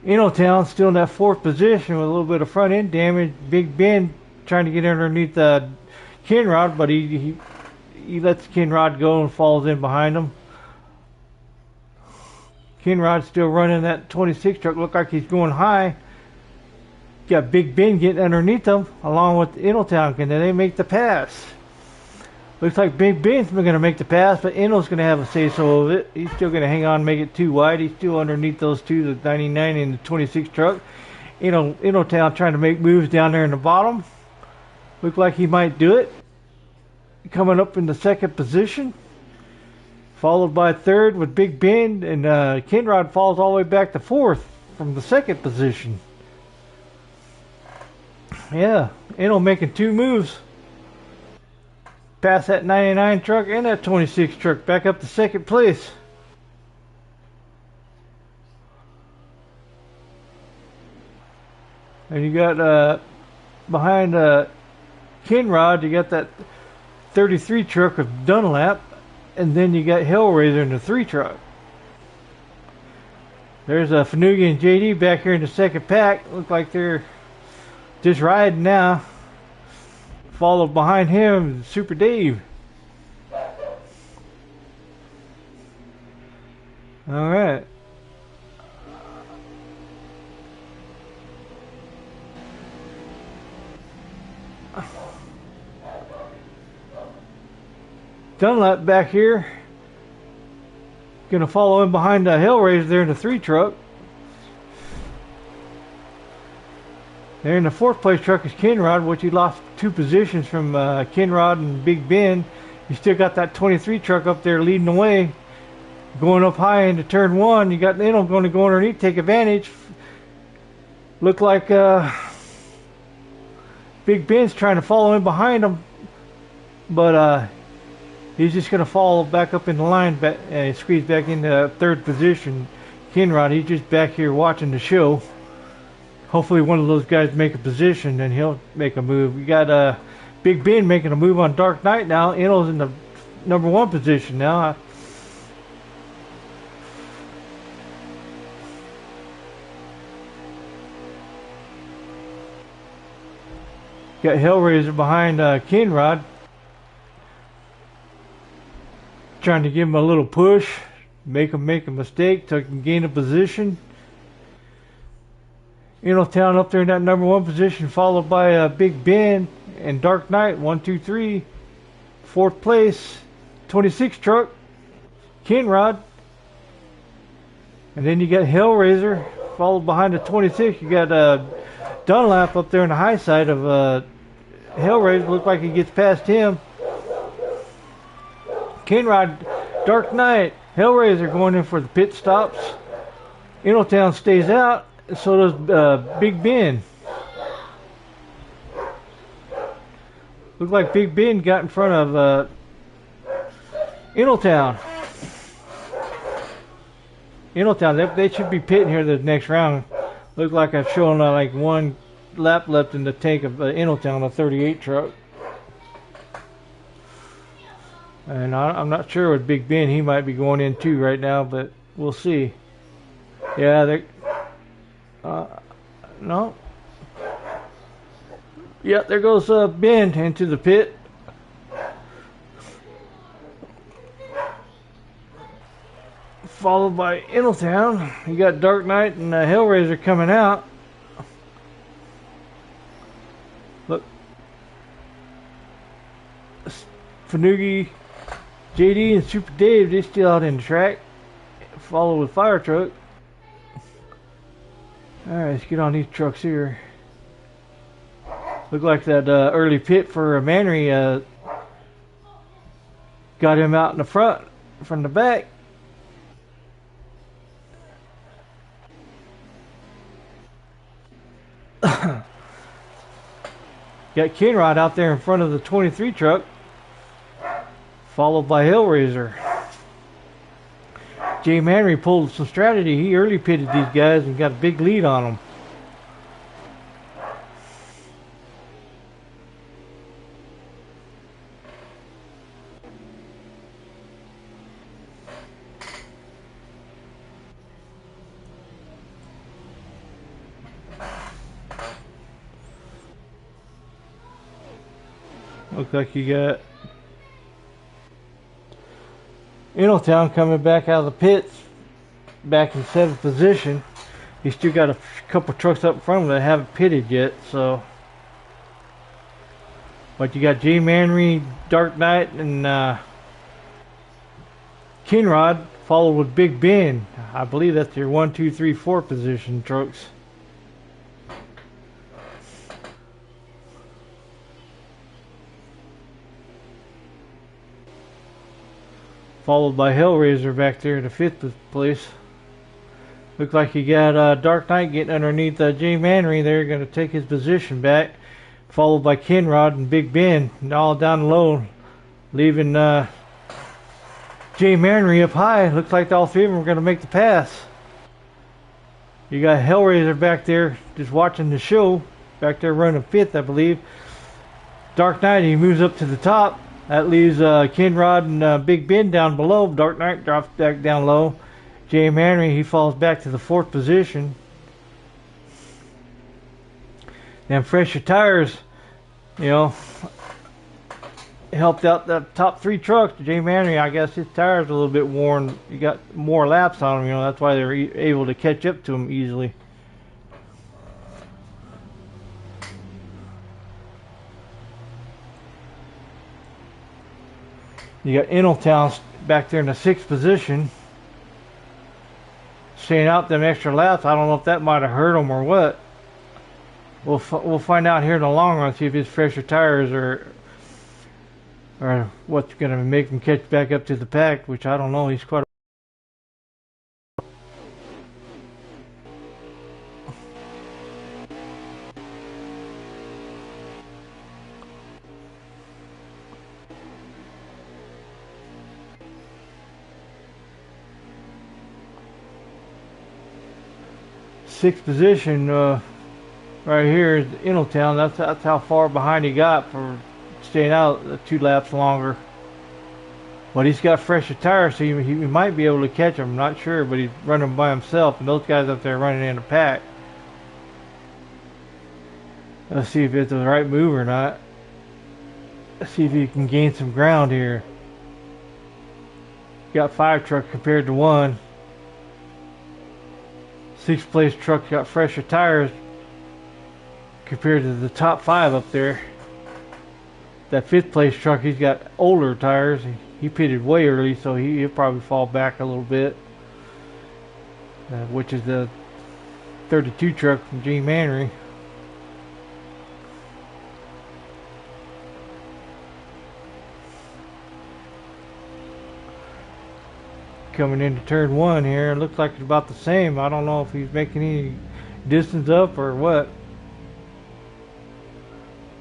Ingletown still in that 4th position with a little bit of front end damage. Big Ben trying to get underneath Kenrod, but he lets Kenrod go and falls in behind him. Kenrod's still running that 26 truck. Look like he's going high. Got Big Ben getting underneath them along with Ingletown. Can they make the pass? Looks like Big Ben's going to make the pass, but Ingl's going to have a say-so of it. He's still going to hang on and make it too wide. He's still underneath those two, the 99 and the 26 truck. Ingletown trying to make moves down there in the bottom. Looks like he might do it. Coming up in the 2nd position. Followed by 3rd with Big Ben, and Kenrod falls all the way back to 4th from the 2nd position. Yeah, Ingle making 2 moves. Past that 99 truck and that 26 truck. Back up to 2nd place. And you got behind Kenrod, you got that 33 truck of Dunlap. And then you got Hellraiser in the 3 truck. There's Fanugi and JD back here in the 2nd pack. Look like they're just riding now. Followed behind him, Super Dave. Alright. Dunlap back here. Gonna follow in behind the Hellraiser there in the 3 truck. There in the 4th place truck is Kenrod, which he lost 2 positions from Kenrod and Big Ben. You still got that 23 truck up there leading the way. Going up high into turn one, you got Inno going to go underneath, take advantage. Look like Big Ben's trying to follow in behind him, but he's just going to fall back up in the line and squeeze back into third position. Kinrod, he's just back here watching the show. Hopefully one of those guys make a position and he'll make a move. We got Big Ben making a move on Dark Knight now. Inno's in the number one position now. Got Hellraiser behind Kinrod, trying to give him a little push, make him make a mistake so he can gain a position. Town up there in that number one position, followed by Big Ben and Dark Knight, 1, 2, 3. Fourth place, 26 truck, Kinrod. And then you got Hellraiser, followed behind the 26. You got Dunlap up there on the high side of Hellraiser. Look like he gets past him. Kinrod, Dark Knight, Hellraiser going in for the pit stops. Town stays out. So does Big Ben. Look like Big Ben got in front of Town. They should be pitting here the next round. Look like I've shown like one lap left in the tank of Town, a 38 truck. And I'm not sure with Big Ben, he might be going in too right now, but we'll see. Yeah, they. No. Yeah, there goes Ben into the pit. Followed by Town. You got Dark Knight and Hellraiser coming out. Look. Fanugi, JD, and Super Dave, they still out in the track. Followed with Fire Truck. Alright, let's get on these trucks here. Look like that early pit for Manry got him out in the front from the back. Got Kinrod out there in front of the 23 truck, followed by Hellraiser. Jay Manry pulled some strategy. He early pitted these guys and got a big lead on them. Looks like you got Town coming back out of the pits, back in 7th position. He's still got a couple trucks up in front of him that haven't pitted yet, so. But you got Jay Manry, Dark Knight, and Kinrod, followed with Big Ben. I believe that's your 1, 2, 3, 4 position trucks. Followed by Hellraiser back there in the 5th place. Looks like you got Dark Knight getting underneath Jay Manry there, going to take his position back. Followed by Kinrod and Big Ben, all down low, leaving Jay Manry up high. Looks like all three of them are going to make the pass. You got Hellraiser back there just watching the show, back there running 5th, I believe. Dark Knight, he moves up to the top. That leaves Kinrod and Big Ben down below. Dark Knight drops back down low. Jay Manry, he falls back to the 4th position. Them fresher tires, helped out the top 3 trucks. Jay Manry, I guess his tires are a little bit worn. You got more laps on them, that's why they're able to catch up to him easily. You got Town back there in the 6th position, staying out them extra laps. I don't know if that might have hurt him or what. We'll find out here in the long run, see if his fresher tires are what's going to make him catch back up to the pack, which I don't know. He's quite sixth position right here is Ingletown. That's how far behind he got for staying out 2 laps longer. But he's got fresher tires, so he might be able to catch him. I'm not sure, but he's running by himself, and those guys up there running in a pack. Let's see if it's the right move or not. Let's see if he can gain some ground here. Got 5 truck compared to 1. 6th place truck got fresher tires compared to the top 5 up there. That 5th place truck, he's got older tires. He pitted way early, so he'll probably fall back a little bit. Which is the 32 truck from Gene Mannery. Coming into turn 1 here, it looks like it's about the same. I don't know if he's making any distance up or what.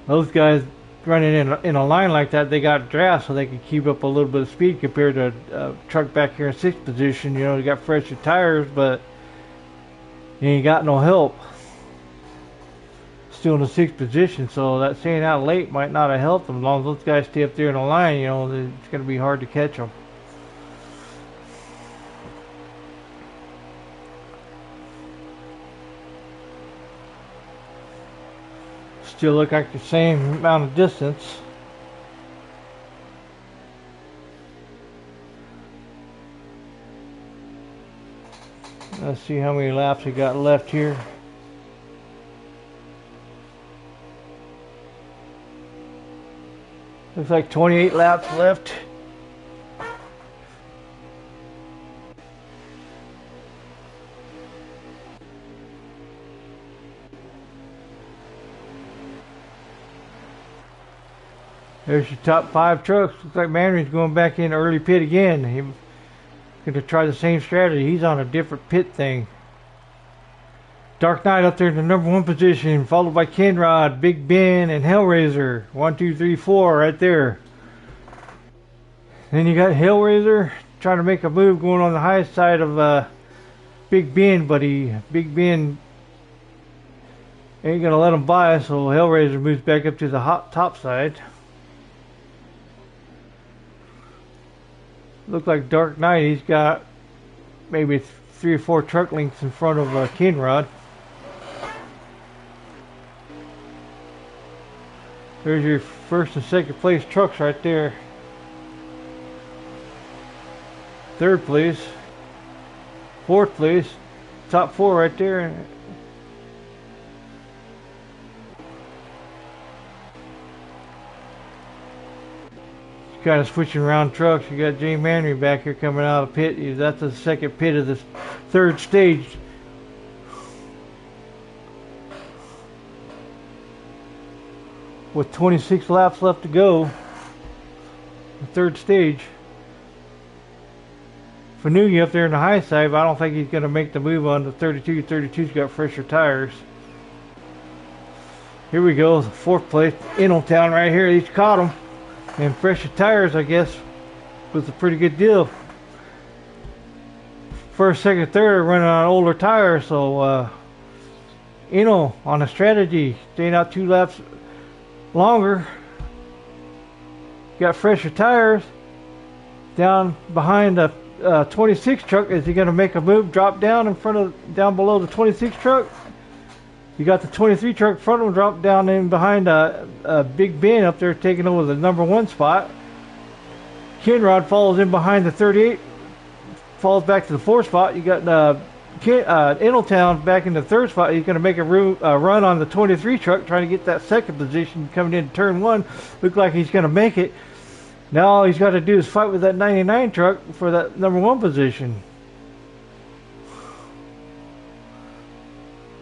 Those guys running in a line like that, they got draft so they can keep up a little bit of speed compared to a truck back here in 6th position. You know, they got fresher tires, but he ain't got no help. Still in the 6th position, so that staying out late might not have helped them. As long as those guys stay up there in the line, you know, it's going to be hard to catch them. Still look like the same amount of distance. Let's see how many laps we got left here. Looks like 28 laps left. There's your top 5 trucks. Looks like Mannery's going back in early pit again. He's going to try the same strategy. He's on a different pit thing. Dark Knight up there in the number 1 position, followed by Kenrod, Big Ben, and Hellraiser. 1, 2, 3, 4 right there. Then you got Hellraiser trying to make a move going on the high side of Big Ben, but Big Ben ain't going to let him by, so Hellraiser moves back up to the top side. Look like Dark Knight, he's got maybe 3 or 4 truck lengths in front of Kenrod. There's your 1st and 2nd place trucks right there. 3rd place, 4th place, top 4 right there. Kind of switching around trucks. You got Gene Mannery back here coming out of the pit. That's the 2nd pit of the 3rd stage. With 26 laps left to go, the 3rd stage. Fanugi up there in the high side, but I don't think he's going to make the move on the 32. 32's got fresher tires. Here we go, 4th place, Ingletown right here. He's caught him. And fresher tires, I guess, was a pretty good deal. 1st, 2nd, 3rd running on older tires, so on a strategy, staying out 2 laps longer. Got fresher tires. Down behind the 26 truck, is he going to make a move, drop down down below the 26 truck? You got the 23 truck front of him drop down in behind Big Ben up there taking over the number 1 spot. Kenrod follows in behind the 38, falls back to the 4th spot. You got Ingletown back in the 3rd spot. He's going to make a run on the 23 truck, trying to get that 2nd position coming into turn 1. Look like he's going to make it. Now all he's got to do is fight with that 99 truck for that number 1 position.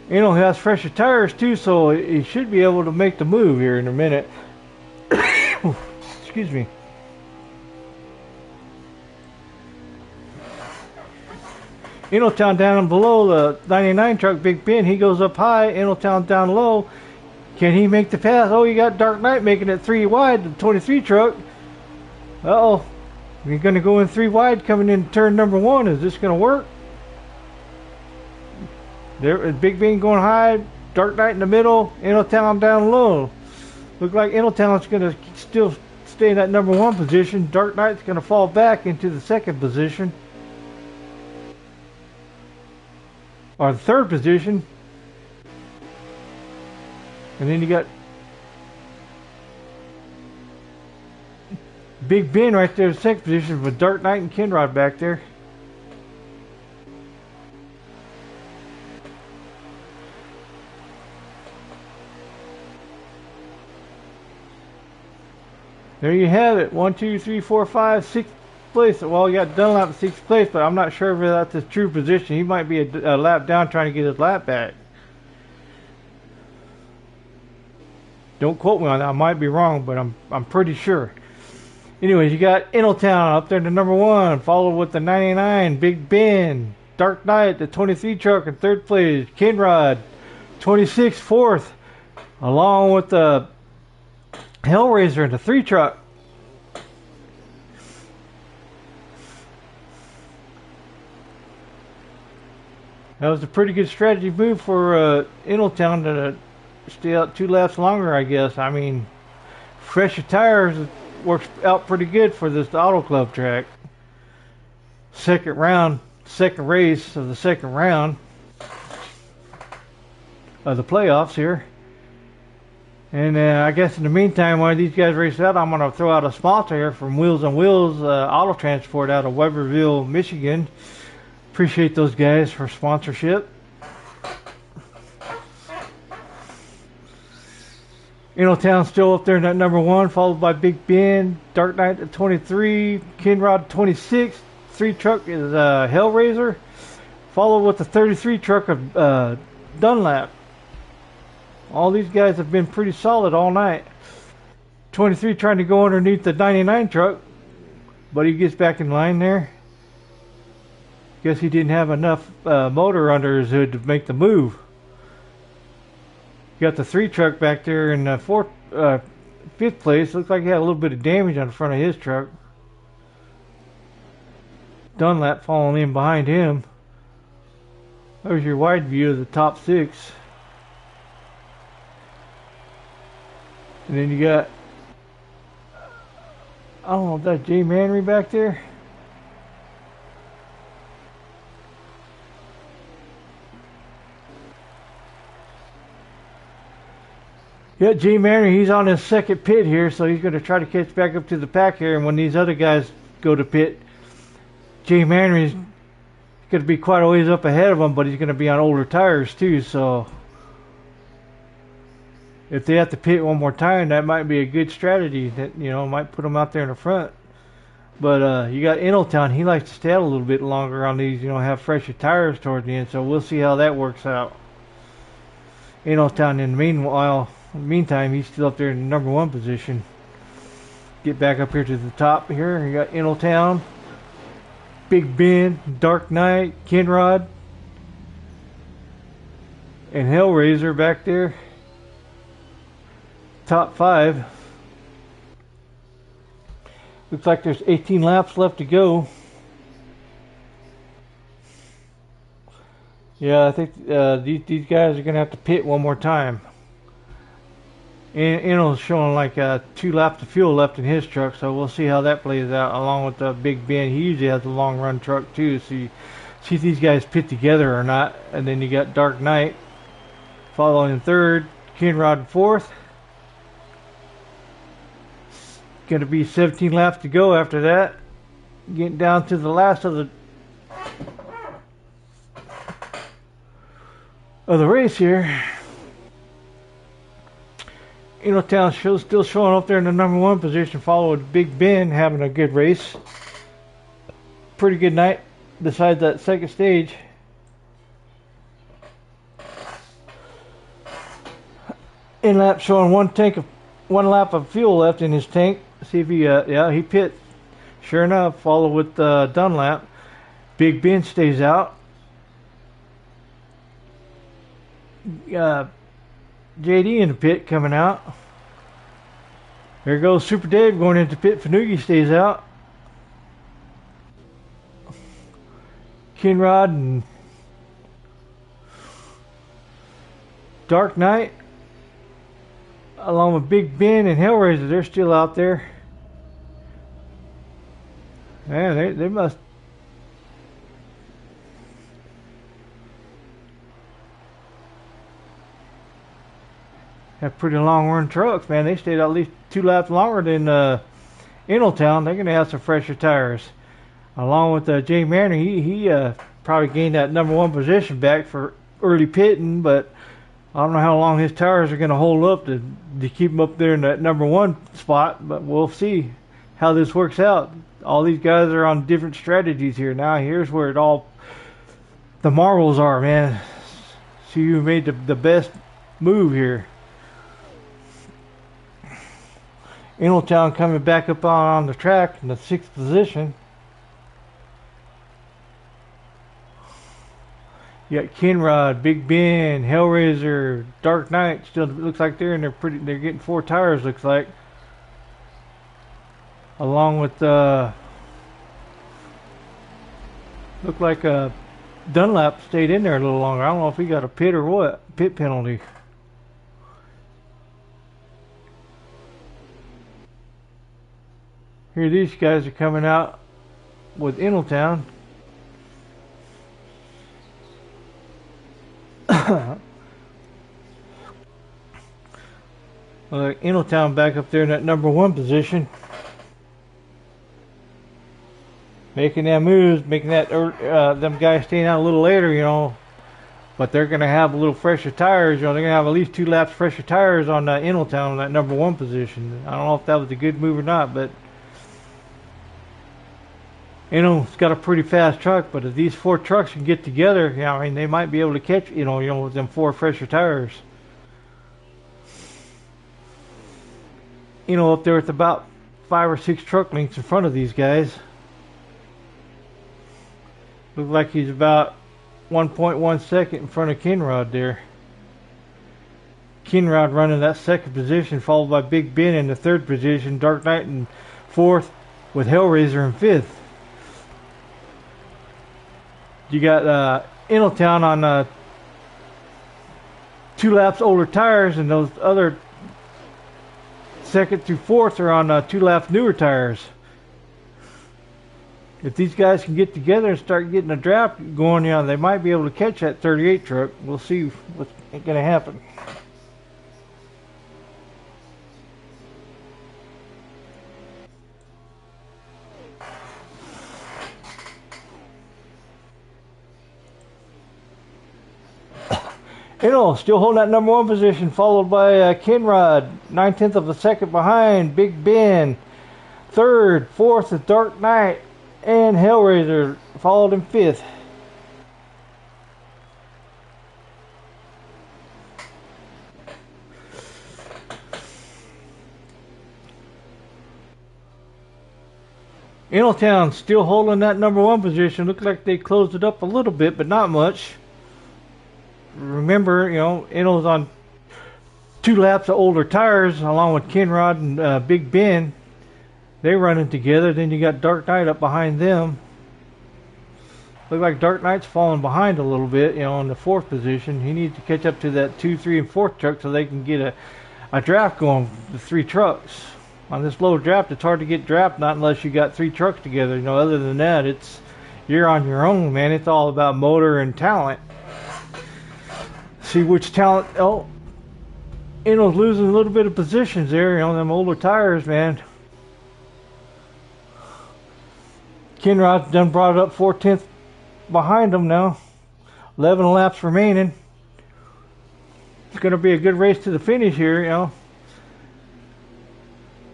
He has fresher tires too, so he should be able to make the move here in a minute. Excuse me. Ingletown down below the 99 truck, Big Ben. He goes up high. Ingletown down low. Can he make the pass? Oh, you got Dark Knight making it 3 wide. The 23 truck. Uh-oh. You're going to go in 3 wide coming in turn number 1. Is this going to work? There, Big Ben going high, Dark Knight in the middle, Innotown down low. Look like Innotown's going to still stay in that number 1 position. Dark Knight's going to fall back into the 2nd position. Or the 3rd position. And then you got Big Ben right there in 2nd position with Dark Knight and Kinrod back there. There you have it. 1, 2, 3, 4, 5, 6th place. Well, you got Dunlap in 6th place, but I'm not sure if that's his true position. He might be a lap down trying to get his lap back. Don't quote me on that. I might be wrong, but I'm pretty sure. Anyways, you got Innotown up there to number 1, followed with the 99, Big Ben, Dark Knight, the 23 truck in 3rd place, Kinrod, 26, 4th, along with the Hellraiser in the 3 truck. That was a pretty good strategy move for Innotown to stay out 2 laps longer, I guess. I mean, fresher tires works out pretty good for this AutoClub track. Second race of the 2nd round of the playoffs here. And I guess in the meantime, while these guys race out, I'm going to throw out a sponsor here from Wheels on Wheels Auto Transport out of Weberville, Michigan. Appreciate those guys for sponsorship. Innotown still up there in that number 1, followed by Big Ben, Dark Knight at 23, Kinrod 26. 3 truck is Hellraiser, followed with the 33 truck of Dunlap. All these guys have been pretty solid all night. 23 trying to go underneath the 99 truck, but he gets back in line there. Guess he didn't have enough motor under his hood to make the move. Got the 3 truck back there in 5th place. Looks like he had a little bit of damage on the front of his truck. Dunlap falling in behind him. There's your wide view of the top 6. And then you got, I don't know if that's Jay Manry back there. Yeah, Jay Manry, he's on his 2nd pit here, so he's going to try to catch back up to the pack here. And when these other guys go to pit, Jay Manry's going to be quite a ways up ahead of him, but he's going to be on older tires too. So if they have to pit one more time, that might be a good strategy. That, you know, might put them out there in the front. But you got Innotown. He likes to stay out a little bit longer on these. You know, have fresher tires towards the end. So we'll see how that works out. Innotown, in the meantime, he's still up there in the number 1 position. Get back up here to the top here. You got Innotown, Big Ben, Dark Knight, Kinrod, and Hellraiser back there. Top 5. Looks like there's 18 laps left to go. Yeah, I think these guys are going to have to pit one more time. And Inno's showing like 2 laps of fuel left in his truck, so we'll see how that plays out along with the Big Ben. He usually has a long run truck too, so you see if these guys pit together or not. And then you got Dark Knight following 3rd, Kinrod 4th. Going to be 17 laps to go after that. Getting down to the last of the race here. Innotown still showing up there in the number 1 position, followed with Big Ben having a good race. Pretty good night besides that 2nd stage. Inlap showing one lap of fuel left in his tank. See if he he pit. Sure enough, followed with Dunlap. Big Ben stays out. JD in the pit coming out. There goes Super Dave going into pit. Fanugi stays out. Kinrod and Dark Knight, along with Big Ben and Hellraiser, they're still out there. Man, they must. Have pretty long run trucks, man. They stayed at least 2 laps longer than Ingletown. They're going to have some fresher tires. Along with Jay Manor, he probably gained that number 1 position back for early pitting, but I don't know how long his tires are going to hold up to keep him up there in that number 1 spot, but we'll see how this works out. All these guys are on different strategies here. Now here's where the marbles are, man. See who made the best move here. Ingletown coming back up on the track in the 6th position. You got Kinrod, Big Ben, Hellraiser, Dark Knight. Still looks like they're getting 4 tires. Looks like, along with looked like Dunlap stayed in there a little longer. I don't know if he got a pit or what, pit penalty. Here these guys are coming out with Ingletown back up there in that number 1 position, making that moves, making that them guys staying out a little later, you know. But they're going to have a little fresher tires, you know. They're going to have at least 2 laps fresher tires on Ingletown in that number 1 position. I don't know if that was a good move or not, but it's got a pretty fast truck. But if these 4 trucks can get together, you know, I mean, they might be able to catch, you know, with them 4 fresher tires. Up there, it's about 5 or 6 truck lengths in front of these guys. Looks like he's about 1.1 second in front of Kinrod there. Kinrod running that 2nd position, followed by Big Ben in the 3rd position, Dark Knight in 4th, with Hellraiser in 5th. You got Ingletown on 2 laps older tires, and those other 2nd through 4th are on 2 laps newer tires. If these guys can get together and start getting a draft going, you know, they might be able to catch that 38 truck. We'll see what's going to happen. Still holding that number 1 position, followed by Kinrod, 9/10 of a second behind Big Ben. 3rd, 4th is Dark Knight, and Hellraiser followed in 5th. Ingletown still holding that number 1 position. Looks like they closed it up a little bit, but not much. Remember, you know, Ingl's on 2 laps of older tires, along with Kinrod and Big Ben. They're running together. Then you got Dark Knight up behind them. Look like Dark Knight's falling behind a little bit, you know, in the 4th position. He needs to catch up to that 2, 3, and 4th truck so they can get a draft going. The 3 trucks on this low draft, it's hard to get draft, not unless you got 3 trucks together. You know, other than that, you're on your own, man. It's all about motor and talent. See which talent. Oh, Ingl's losing a little bit of positions there, you know, them older tires, man. Kinrod's done brought it up 4/10 behind them now. 11 laps remaining. It's going to be a good race to the finish here, you know.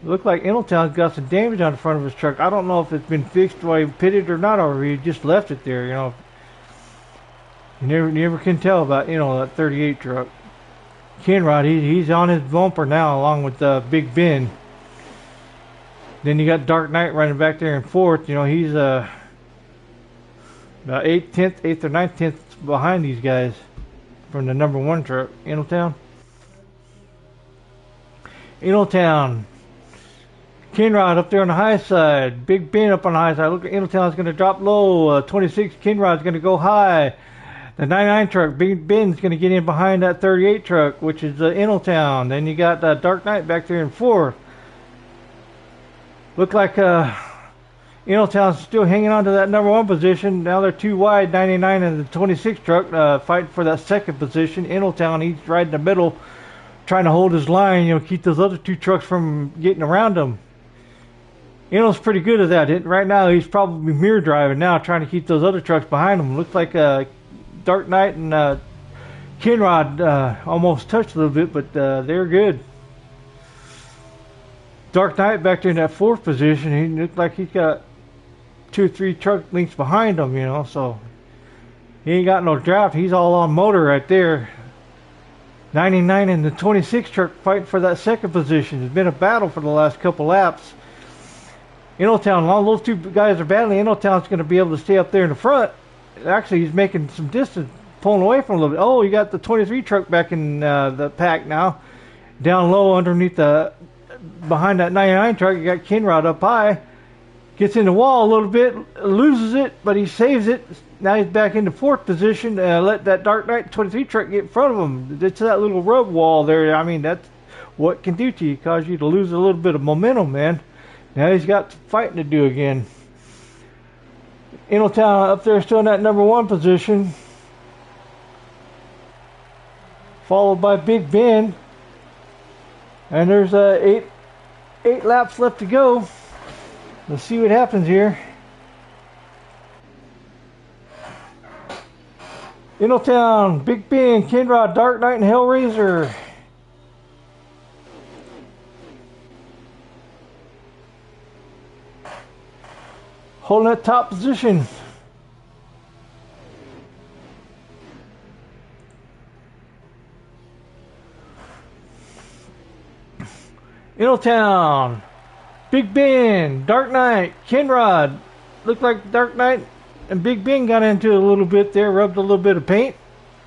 Look like Ingletown's got some damage on the front of his truck. I don't know if it's been fixed while he pitted or not, or he just left it there, you know. You never can tell about, you know, that 38 truck. Kinrod, he's on his bumper now, along with Big Ben. Then you got Dark Knight running back there in 4th. You know, he's about 8th or 9th behind these guys from the number 1 truck. Ingletown. Kinrod up there on the high side. Big Ben up on the high side. Look, Ingletown's going to drop low. 26, Kinrod's going to go high. The 99 truck, Big Ben's going to get in behind that 38 truck, which is Ingletown. Then you got Dark Knight back there in fourth. Look like Ingletown's still hanging on to that number one position. Now they're too wide, 99 and the 26 truck fighting for that second position. Ingletown, he's right in the middle, trying to hold his line, keep those other two trucks from getting around him. Ingl's pretty good at that. Right now, he's probably mirror driving now, trying to keep those other trucks behind him. Looks like Dark Knight and Kinrod almost touched a little bit, but they're good. Dark Knight back there in that fourth position. He looked like he's got 2 or 3 truck lengths behind him, so he ain't got no draft. He's all on motor right there. 99 and the 26 truck fighting for that second position. It's been a battle for the last couple laps. Ingletown, all those two guys are battling. Ingletown's going to be able to stay up there in the front. Actually, he's making some distance, pulling away from a little bit. Oh, you got the 23 truck back in the pack now. Down low underneath behind that 99 truck, you got Kinrod up high. Gets in the wall a little bit, loses it, but he saves it. Now he's back into fourth position. Let that Dark Knight 23 truck get in front of him. It's that little rub wall there. I mean, that's what it can do to you, cause you to lose a little bit of momentum, man. Now he's got fighting to do again. Ingletown up there still in that number one position. Followed by Big Ben. And there's 8 laps left to go. Let's see what happens here. Ingletown, Big Ben, Kinrod, Dark Knight, and Hellraiser. Holding that top position. Ingletown, Big Ben, Dark Knight, Kinrod. Looked like Dark Knight and Big Ben got into it a little bit there, rubbed a little bit of paint,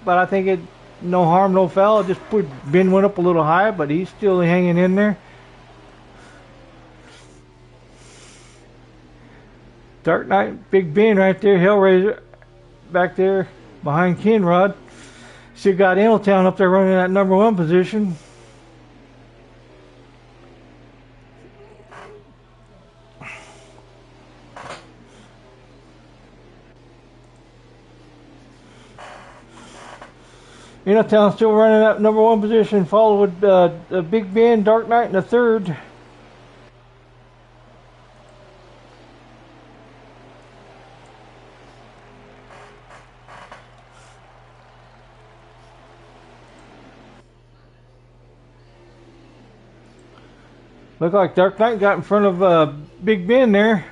but I think it no harm, no foul. It just put Ben went up a little high, but he's still hanging in there. Dark Knight, Big Ben right there, Hellraiser back there behind Kinrod. Still got Ingletown up there running that number one position. Ingletown still running that number one position, followed with Big Ben, Dark Knight in the third. Look like Dark Knight got in front of Big Ben there.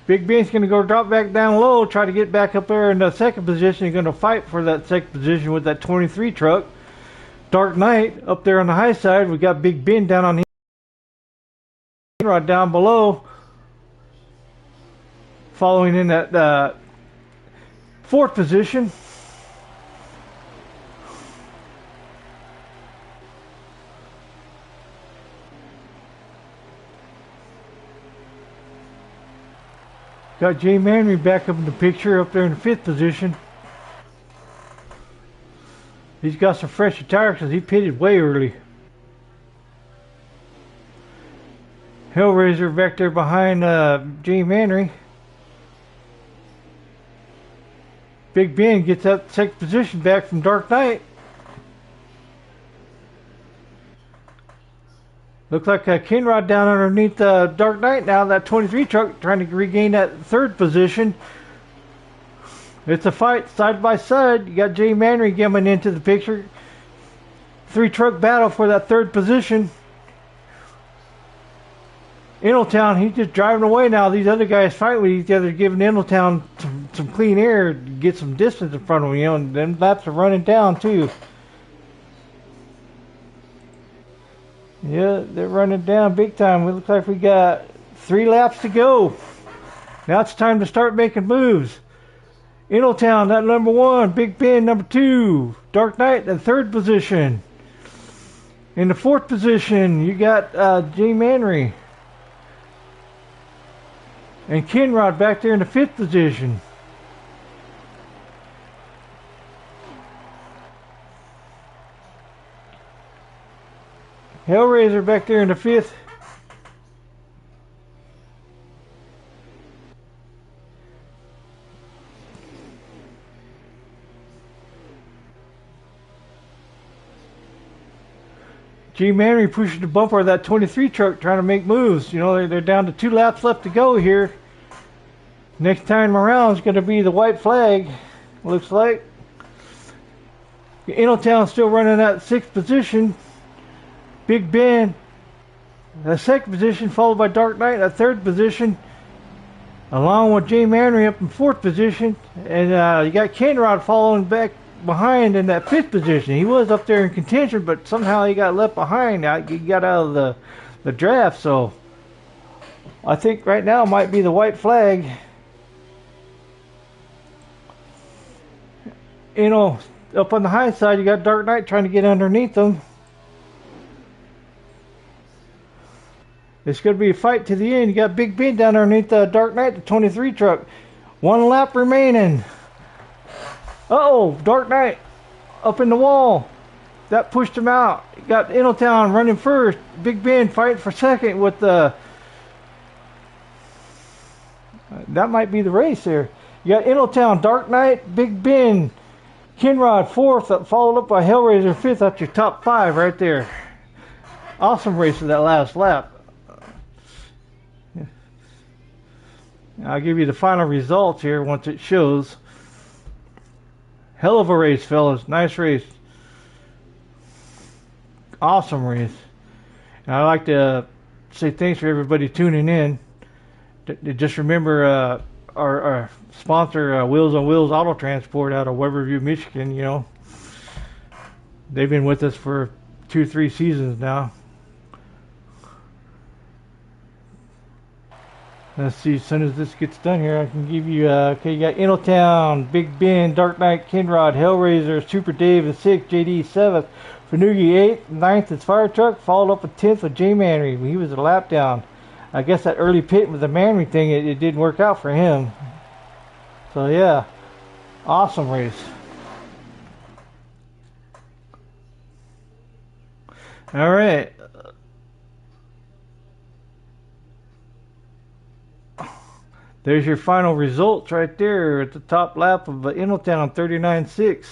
Big Ben's going to go drop back down low, try to get back up there in the second position. He's going to fight for that second position with that 23 truck. Dark Knight up there on the high side. We got Big Ben down on the right down below. Following in that fourth position. Got Jay Manry back up in the picture up there in the fifth position. He's got some fresh tires because he pitted way early. Hellraiser back there behind Jay Manry. Big Ben gets that second position back from Dark Knight. Looks like Kinrod down underneath Dark Knight now. That 23 truck trying to regain that third position. It's a fight side by side. You got Jay Manry coming into the picture. 3 truck battle for that third position. Ingletown, he's just driving away now. These other guys fight with each other, giving Ingletown some clean air to get some distance in front of him. And them laps are running down too. Yeah, they're running down big time. It looks like we got 3 laps to go. Now it's time to start making moves. Ingletown, that number 1. Big Ben, number 2. Dark Knight, in third position. In the fourth position, you got Jay Manry. And Kinrod back there in the fifth position. Hellraiser back there in the 5th. G. Manry pushing the bumper of that 23 truck trying to make moves. You know, they're down to 2 laps left to go here. Next time around is going to be the white flag, looks like. Innotown still running that 6th position. Big Ben, the 2nd position, followed by Dark Knight, that 3rd position, along with Jay Manry up in 4th position. And you got Kenrod following back behind in that 5th position. He was up there in contention, but somehow he got left behind. He got out of the draft, so I think right now might be the white flag. You know, up on the high side, you got Dark Knight trying to get underneath them. It's going to be a fight to the end. You got Big Ben down underneath Dark Knight, the 23 truck. 1 lap remaining. Uh-oh, Dark Knight up in the wall. That pushed him out. You got Innotown running first. Big Ben fighting for 2nd with the... that might be the race there. You got Innotown, Dark Knight, Big Ben, Kenrod 4th, followed up by Hellraiser 5th. That's your top 5 right there. Awesome race of that last lap. I'll give you the final results here once it shows. Hell of a race, fellas. Nice race. Awesome race. And I'd like to say thanks for everybody tuning in. Just remember our sponsor, Wheels on Wheels Auto Transport out of Weberview, Michigan. You know, they've been with us for 2-3 seasons now. Let's see, as soon as this gets done here, I can give you, okay, you got Innotown, Big Ben, Dark Knight, Kenrod, Hellraiser, Super Dave in 6th, JD 7th, Fanugi 8th, 9th is Fire Truck, followed up with 10th with J Manry. He was a lap down. I guess that early pit with the Manry thing, it didn't work out for him. So yeah, awesome race. All right. There's your final results right there at the top lap of Innotown, 39.6.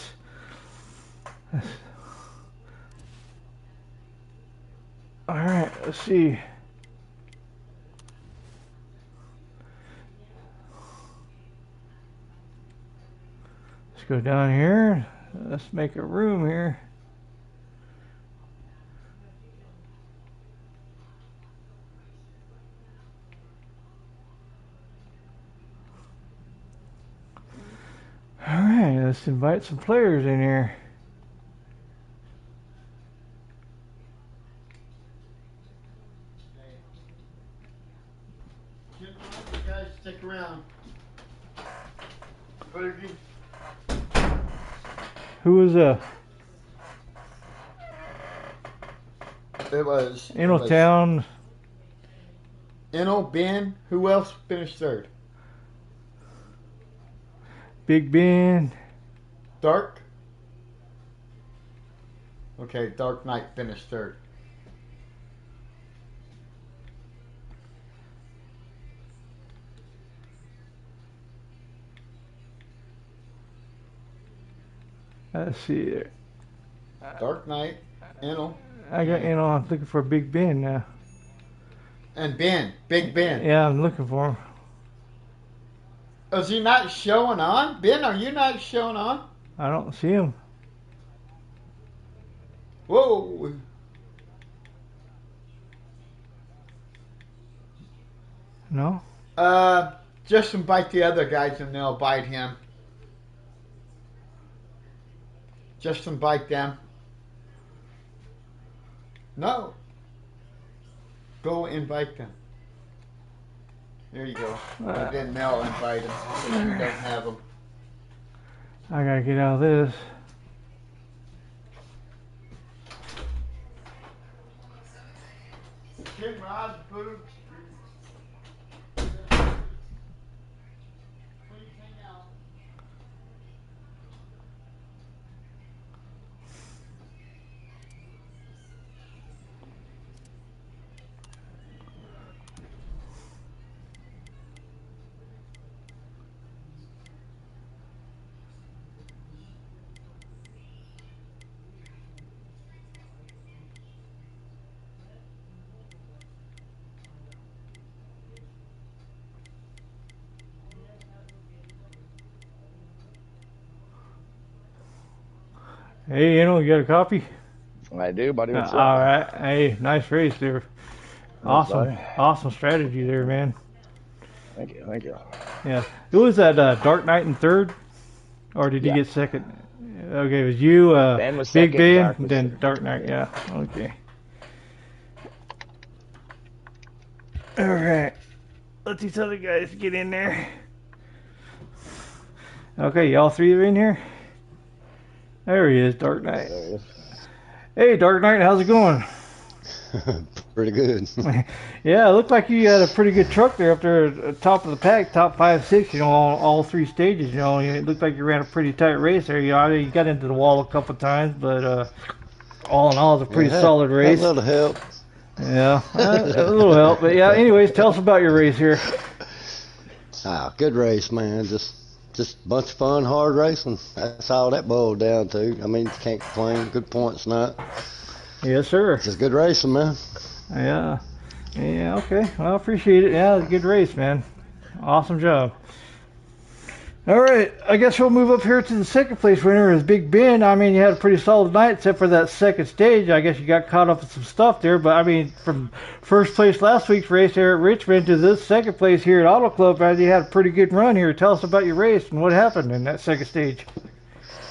All right, let's see. Let's go down here. Let's make a room here. All right, let's invite some players in here.
You guys stick around.
Who was
It was
Innotown?
Inno, Ben. Who else finished 3rd?
Big Ben.
Dark. Okay, Dark Knight finished 3rd.
Let's see there.
Dark Knight, Inno.
I got I'm looking for Big Ben now.
And Ben, Big Ben.
Yeah, I'm looking for him.
Is he not showing on? Ben, are you not showing on?
I don't see him.
Whoa.
No?
Just invite the other guys and they'll bite him. Just invite them. No. Go invite them. There you go. And then they'll invite them if you don't have them.
I gotta get out of this.
Kid Rod's boobs.
Hey, you got a copy?
I do, buddy. What's up?
All right. Hey, nice race there.
Thanks,
Awesome,
buddy.
awesome strategy there, man.
Thank you. Thank you.
Yeah. Who was that? Dark Knight in third, or did he
Yeah.
get second? Okay, it was you,
Ben was
Big
second.
Ben,
Dark
and
was
then
third.
Dark Knight. Yeah. Okay. All right. Let these other guys get in there. Okay, y'all three are in here. There he is, Dark Knight.
There he is.
Hey, Dark Knight, how's it going?
Pretty good.
Yeah, it looked like you had a pretty good truck there up there at the top of the pack, top 5, 6, all three stages. It looked like you ran a pretty tight race there. You got into the wall a couple times, but all in all, it's a pretty solid race.
A little help.
Yeah, a little help. But yeah, anyways, tell us about your race here.
Good race, man. Just a bunch of fun, hard racing. That's all that boiled down to. I mean, you can't complain. Good points tonight.
Yes, sir.
Just good racing, man.
Yeah. Yeah, okay. Well, I appreciate it. Yeah, it was a good race, man. Awesome job. All right, I guess we'll move up here to the second place winner is Big Ben. I mean, you had a pretty solid night except for that second stage. I guess you got caught up with some stuff there, but I mean, from first place last week's race there at Richmond to this second place here at AutoClub, man, you had a pretty good run here. Tell us about your race and what happened in that second stage.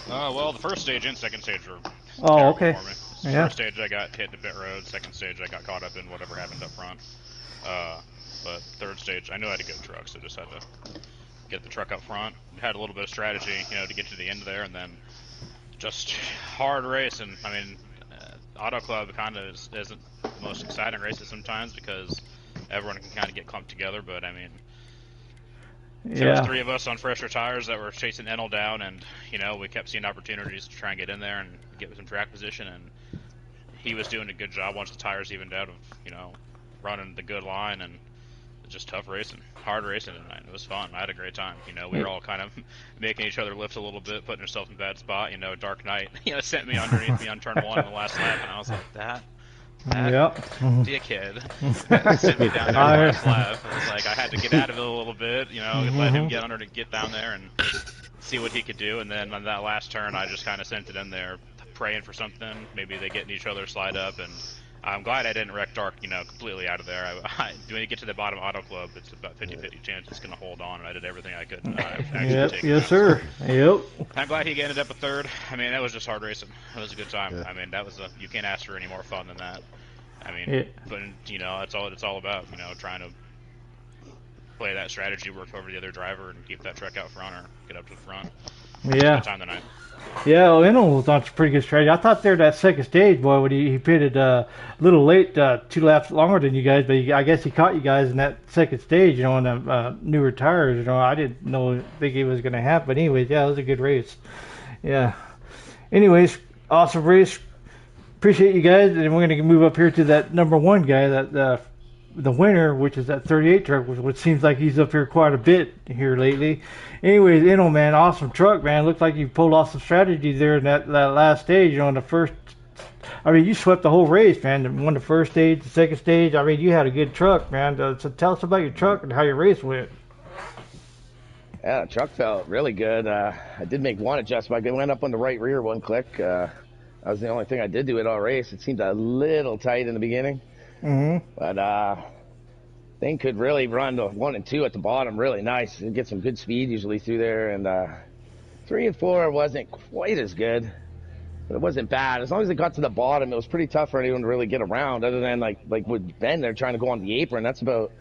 Well, the first stage and second stage were
Oh, okay.
for me.
Yeah.
First stage I got hit to pit road. Second stage I got caught up in whatever happened up front. But third stage I knew I had a good truck, so just had to get the truck up front. Had a little bit of strategy, to get to the end there, and then just hard race. And I mean, Auto Club kind of isn't the most exciting races sometimes because everyone can kind of get clumped together. But I mean, there was three of us on fresher tires that were chasing Enel down, and we kept seeing opportunities to try and get in there and get some track position. And he was doing a good job once the tires evened out of running the good line, and just tough racing, hard racing tonight. It was fun. I had a great time. We were all kind of making each other lift a little bit, putting ourselves in a bad spot. Dark Knight, sent me underneath me on turn 1 in the last lap, and I was like, that dickhead sent me down there on the last lap. It was like I had to get out of it a little bit, let him get down there and see what he could do. And then on that last turn, I just kind of sent it in there, praying for something. Maybe they get in each other, slide up, and I'm glad I didn't wreck Dark, completely out of there. When you get to the bottom Auto Club, it's about 50-50 chance it's going to hold on, and I did everything I could.
Yes, sir. Yep.
I'm glad he ended up a third. I mean, that was just hard racing. It was a good time.
Yeah.
I mean, you can't ask for any more fun than that. I mean, but that's all it's all about. Trying to play that strategy, work over the other driver, and keep that truck out front or get up to the front.
Yeah.
Good time tonight.
Yeah, well, Enel was on some pretty good strategy. I thought there that second stage, boy, when he pitted a little late, 2 laps longer than you guys, but I guess he caught you guys in that second stage, on the newer tires. I didn't think it was going to happen. But anyways, yeah, it was a good race. Yeah. Anyways, awesome race. Appreciate you guys, and we're going to move up here to that number 1 guy, that the winner, which is that 38 truck, which seems like he's up here quite a bit here lately. Anyways, man, awesome truck, man. Looks like you pulled off some strategies there in that last stage. On the first, I mean, you swept the whole race, man. Won the first stage, the second stage. I mean, you had a good truck, man. So tell us about your truck and how your race went.
Yeah, the truck felt really good. I did make one adjustment. I went up on the right rear 1 click. That was the only thing I did do it all race. It seemed a little tight in the beginning.
Mm-hmm.
But thing could really run to 1 and 2 at the bottom really nice and get some good speed usually through there. And 3 and 4 wasn't quite as good, but it wasn't bad. As long as it got to the bottom, it was pretty tough for anyone to really get around, other than like with Ben, they're trying to go on the apron. That's about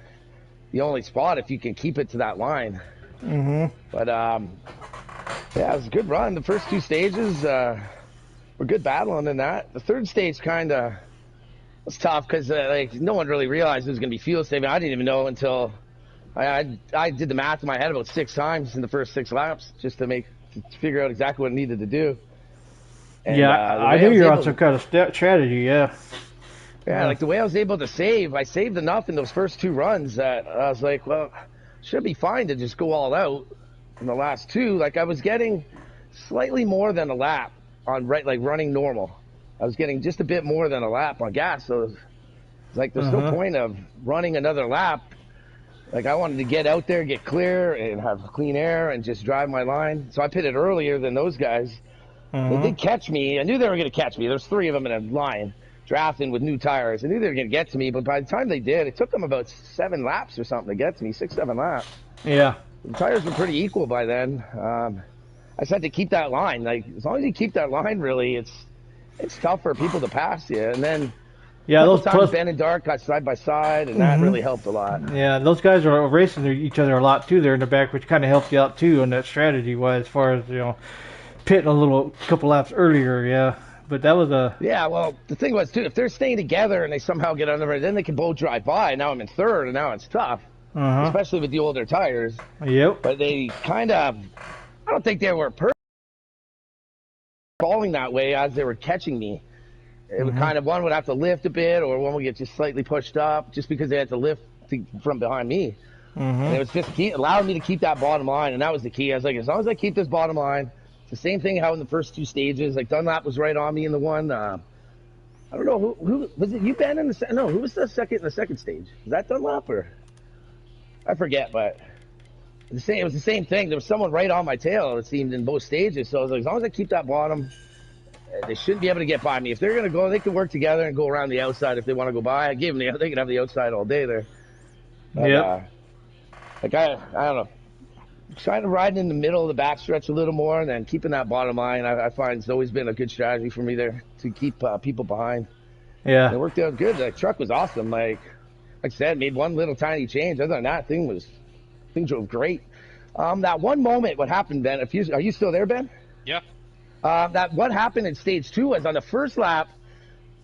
the only spot if you can keep it to that line.
Mm-hmm.
But yeah, it was a good run. The first 2 stages were good battling in that. The third stage kind of was tough because no one really realized it was going to be fuel saving. I didn't even know until I did the math in my head about 6 times in the first 6 laps just to figure out exactly what it needed to do. And,
yeah, I knew you were on some kind of strategy. Yeah.
Yeah, like the way I was able to save, I saved enough in those first 2 runs that I was like, well, should be fine to just go all out in the last 2. Like I was getting slightly more than a lap on running normal. I was getting just a bit more than a lap on gas, so it's like there's no point of running another lap. Like I wanted to get out there, get clear, and have clean air, and just drive my line. So I pitted earlier than those guys, They did catch me. I knew they were going to catch me. There's 3 of them in a line drafting with new tires. I knew they were going to get to me, but by the time they did, it took them about 7 laps or something to get to me, 6, 7 laps.
Yeah.
The tires were pretty equal by then. I just had to keep that line. Like, as long as you keep that line, really, it's tough for people to pass you. And then
yeah, those
times Ben and Dark got side by side, and that really helped a lot.
Yeah, those guys are racing each other a lot too there in the back, which kind of helped you out too on that strategy wise, as far as pitting a couple laps earlier. Yeah, but that was a
well, the thing was too, if they're staying together and they somehow get under it, then they can both drive by. Now I'm in 3rd, and now it's tough, especially with the older tires.
Yep.
But they kind of, I don't think they were falling that way as they were catching me. It would kind of, one would have to lift a bit, or one would get just slightly pushed up, just because they had to lift from behind me. And it was just allowed me to keep that bottom line, and that was the key. I was like, as long as I keep this bottom line, it's the same thing how in the first 2 stages, like Dunlap was right on me in the one. I don't know who was it. You Ben in the no? Who was the second in the second stage? Was that Dunlap or I forget? But it was the same thing. There was someone right on my tail. It seemed in both stages. So I was like, as long as I keep that bottom. They shouldn't be able to get by me. If they're going to go, they can work together and go around the outside if they want to go by. I gave them they can have the outside all day there. But, like, I don't know. Trying to ride in the middle of the backstretch a little more and then keeping that bottom line, I find it's always been a good strategy for me there to keep people behind.
Yeah.
And it worked out good. The truck was awesome. Like I said, made one little tiny change. Other than that, thing drove great. That one moment, what happened, Ben? Are you still there, Ben?
Yeah.
What happened in stage 2 was on the first lap,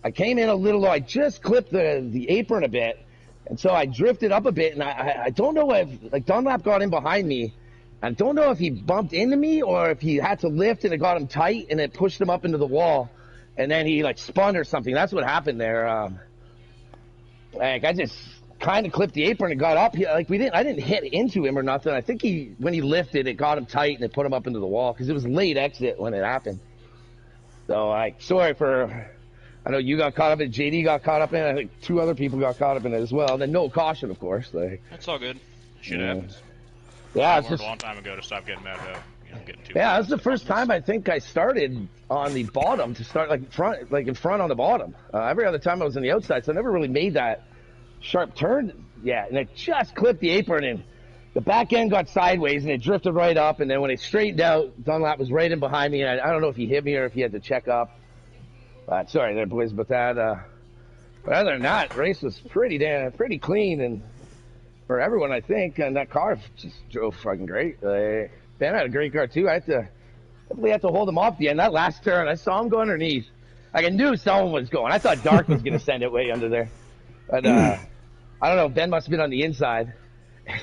I came in a little low. I just clipped the apron a bit, and so I drifted up a bit. And I don't know if Dunlap got in behind me. I don't know if he bumped into me or if he had to lift and it got him tight and it pushed him up into the wall, and then he spun or something. That's what happened there. I just kind of clipped the apron and got up. I didn't hit into him or nothing. I think when he lifted, it got him tight and it put him up into the wall because it was late exit when it happened. So sorry for, I know you got caught up in it, JD got caught up in it, I think 2 other people got caught up in it as well. And then no caution, of course.
That's all good. Shit happens.
Yeah,
I
it's
learned a long time ago to stop getting mad about getting too.
Yeah, that's the first time I think I started on the bottom to start in front on the bottom. Every other time I was on the outside, so I never really made that sharp turn yet, and it just clipped the apron and the back end got sideways and it drifted right up, and then when it straightened out, Dunlap was right in behind me, and I don't know if he hit me or if he had to check up. But sorry there, boys, about that. But other than that, the race was pretty clean and for everyone, I think, and that car just drove fucking great. Ben had a great car too. I definitely had to hold him off the end. That last turn, I saw him go underneath. Like I knew someone was going. I thought Dark was going to send it way under there. But I don't know. Ben must have been on the inside.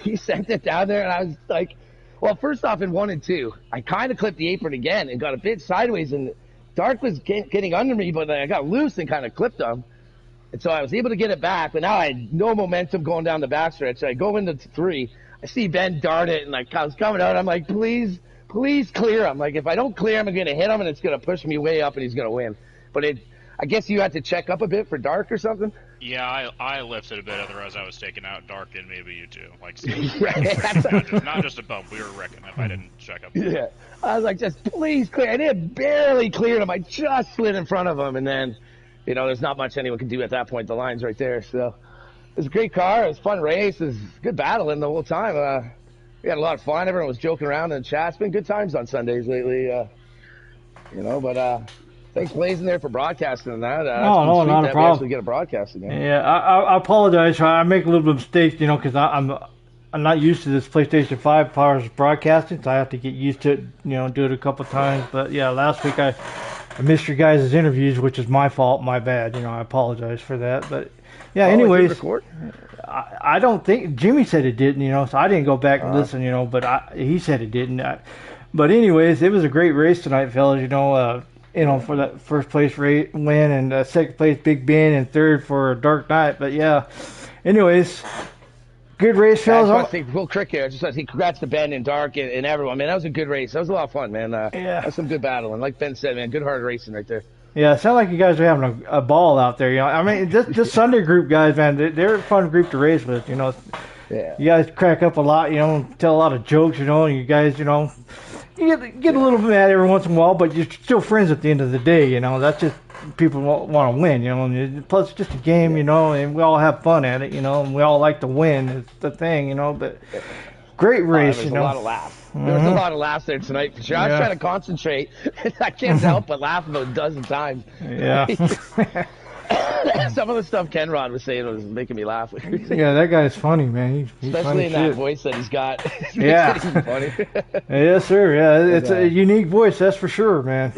He sent it down there, and I was like, well, first off, in 1 and 2, I kind of clipped the apron again and got a bit sideways, and Dark was getting under me, but I got loose and kind of clipped him. And so I was able to get it back, but now I had no momentum going down the backstretch. So I go into 3. I see Ben dart it, and I was coming out. I'm like, please clear him. Like, if I don't clear him, I'm going to hit him, and it's going to push me way up, and he's going to win. But I guess you had to check up a bit for Dark or something?
Yeah, I lifted a bit, otherwise I was taking out Dark and maybe you too. Like, not just a bump, we were wrecking if I didn't check up.
Yeah. I was like, just please clear. I did barely cleared him. I just slid in front of him, and then, there's not much anyone can do at that point. The line's right there. So it was a great car. It was a fun race. It was good battling the whole time. We had a lot of fun. Everyone was joking around in the chat. It's been good times on Sundays lately. But thanks, Blazing, there for broadcasting and that.
No, not a problem.
We actually get a broadcast again.
Yeah, I apologize. I make a little bit of mistakes, because I'm not used to this PlayStation 5 powers broadcasting, so I have to get used to it, do it a couple times. But yeah, last week I missed your guys' interviews, which is my fault, my bad. I apologize for that. But yeah, anyways, I don't think Jimmy said it didn't, so I didn't go back and listen, but he said it didn't. But anyways, it was a great race tonight, fellas. For that first place win, and second place Big Ben, and third for Dark Knight. But yeah, anyways, good race, fellas.
I just want to say real quick here. I just want to say congrats to Ben and Dark and everyone. Man, that was a good race. That was a lot of fun, man.
Yeah,
that was some good battling. Like Ben said, man, good hard racing right there.
Yeah, it sounds like you guys are having a ball out there. I mean, this Sunday group guys, man, they're a fun group to race with. Yeah. You guys crack up a lot. Tell a lot of jokes. And you guys, you get a little bit mad every once in a while, but you're still friends at the end of the day. You know, that's just people want to win. You know, and plus it's just a game. You know, and we all have fun at it. You know, and we all like to win. It's the thing. You know, but great race.
There's
You know,
a lot of laughs. There was a lot of laughs there tonight for sure. I was trying to concentrate. I can't help but laugh about a dozen times.
Yeah.
Some of the stuff Kenrod was saying was making me laugh.
Yeah, that guy's funny, man. He's
Especially
funny
in that
shit.
voice that he's got. It
Yeah.
makes it even funny.
Yes, sir. Yeah, it's a unique voice, that's for sure, man.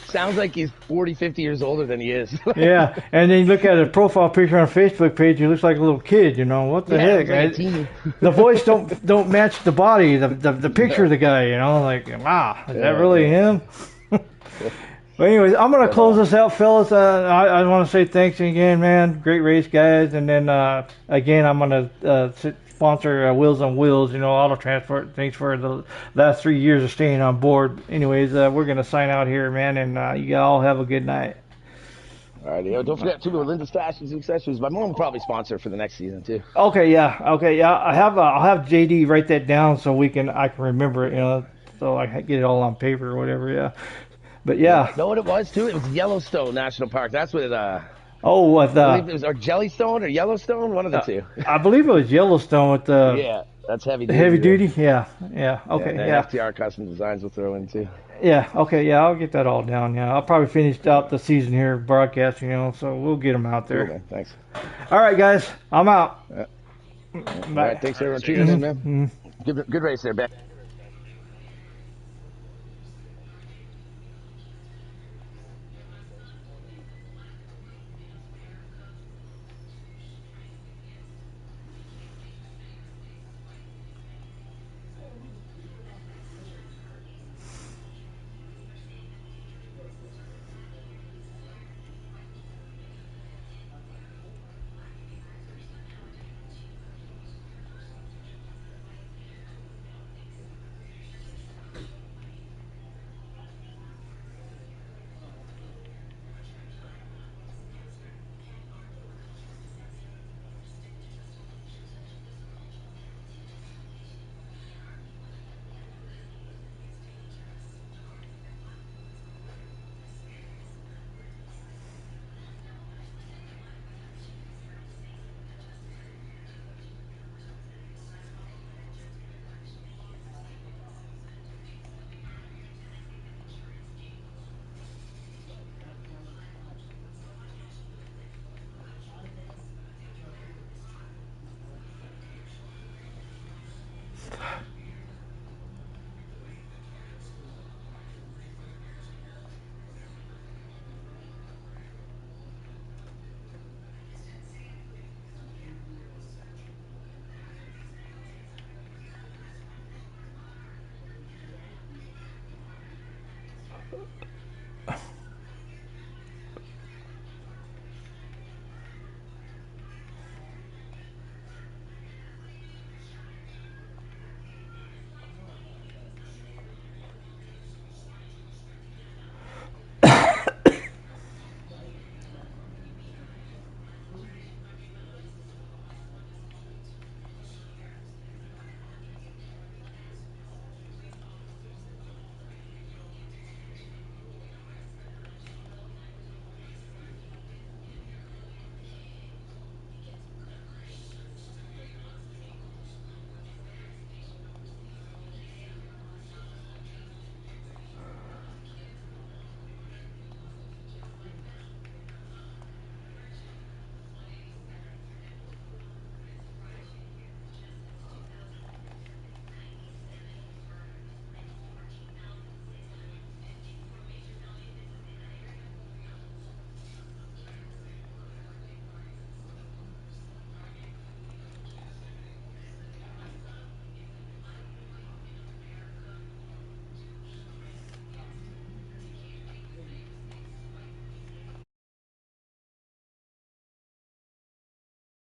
Sounds like he's 40, 50 years older than he is.
Yeah, and then you look at his profile picture on a Facebook page, he looks like a little kid. You know what the heck?
Like a teen.
The voice don't match the body, the picture of the guy. You know, like wow, is that really him? But anyways, I'm gonna close this out, fellas. I want to say thanks again, man. Great race, guys. And then again, I'm gonna sponsor Wheels on Wheels. You know, auto transport. Thanks for the last 3 years of staying on board. Anyways, we're gonna sign out here, man. And you all have a good night.
All right, don't forget too, Linda's Fashions and Accessories. My mom will probably sponsor for the next season too.
Okay, yeah. I'll have JD write that down so I can remember it. You know, so I get it all on paper or whatever. Yeah. But yeah.
Know what it was too? It was Yellowstone National Park. That's what it.
Oh, what
I believe it was or Jellystone or Yellowstone, one of the two.
I believe it was Yellowstone with the
Yeah, that's heavy duty.
heavy duty. Yeah. Okay.
Yeah. FTR Custom Designs will throw in too.
Yeah. Okay. Yeah, I'll get that all down. Yeah, I'll probably finish out the season here broadcasting. You know, so we'll get them out there.
Cool, man. Thanks.
All right, guys. I'm out.
All right. Thanks everyone tuning in, man. Good race there, Ben.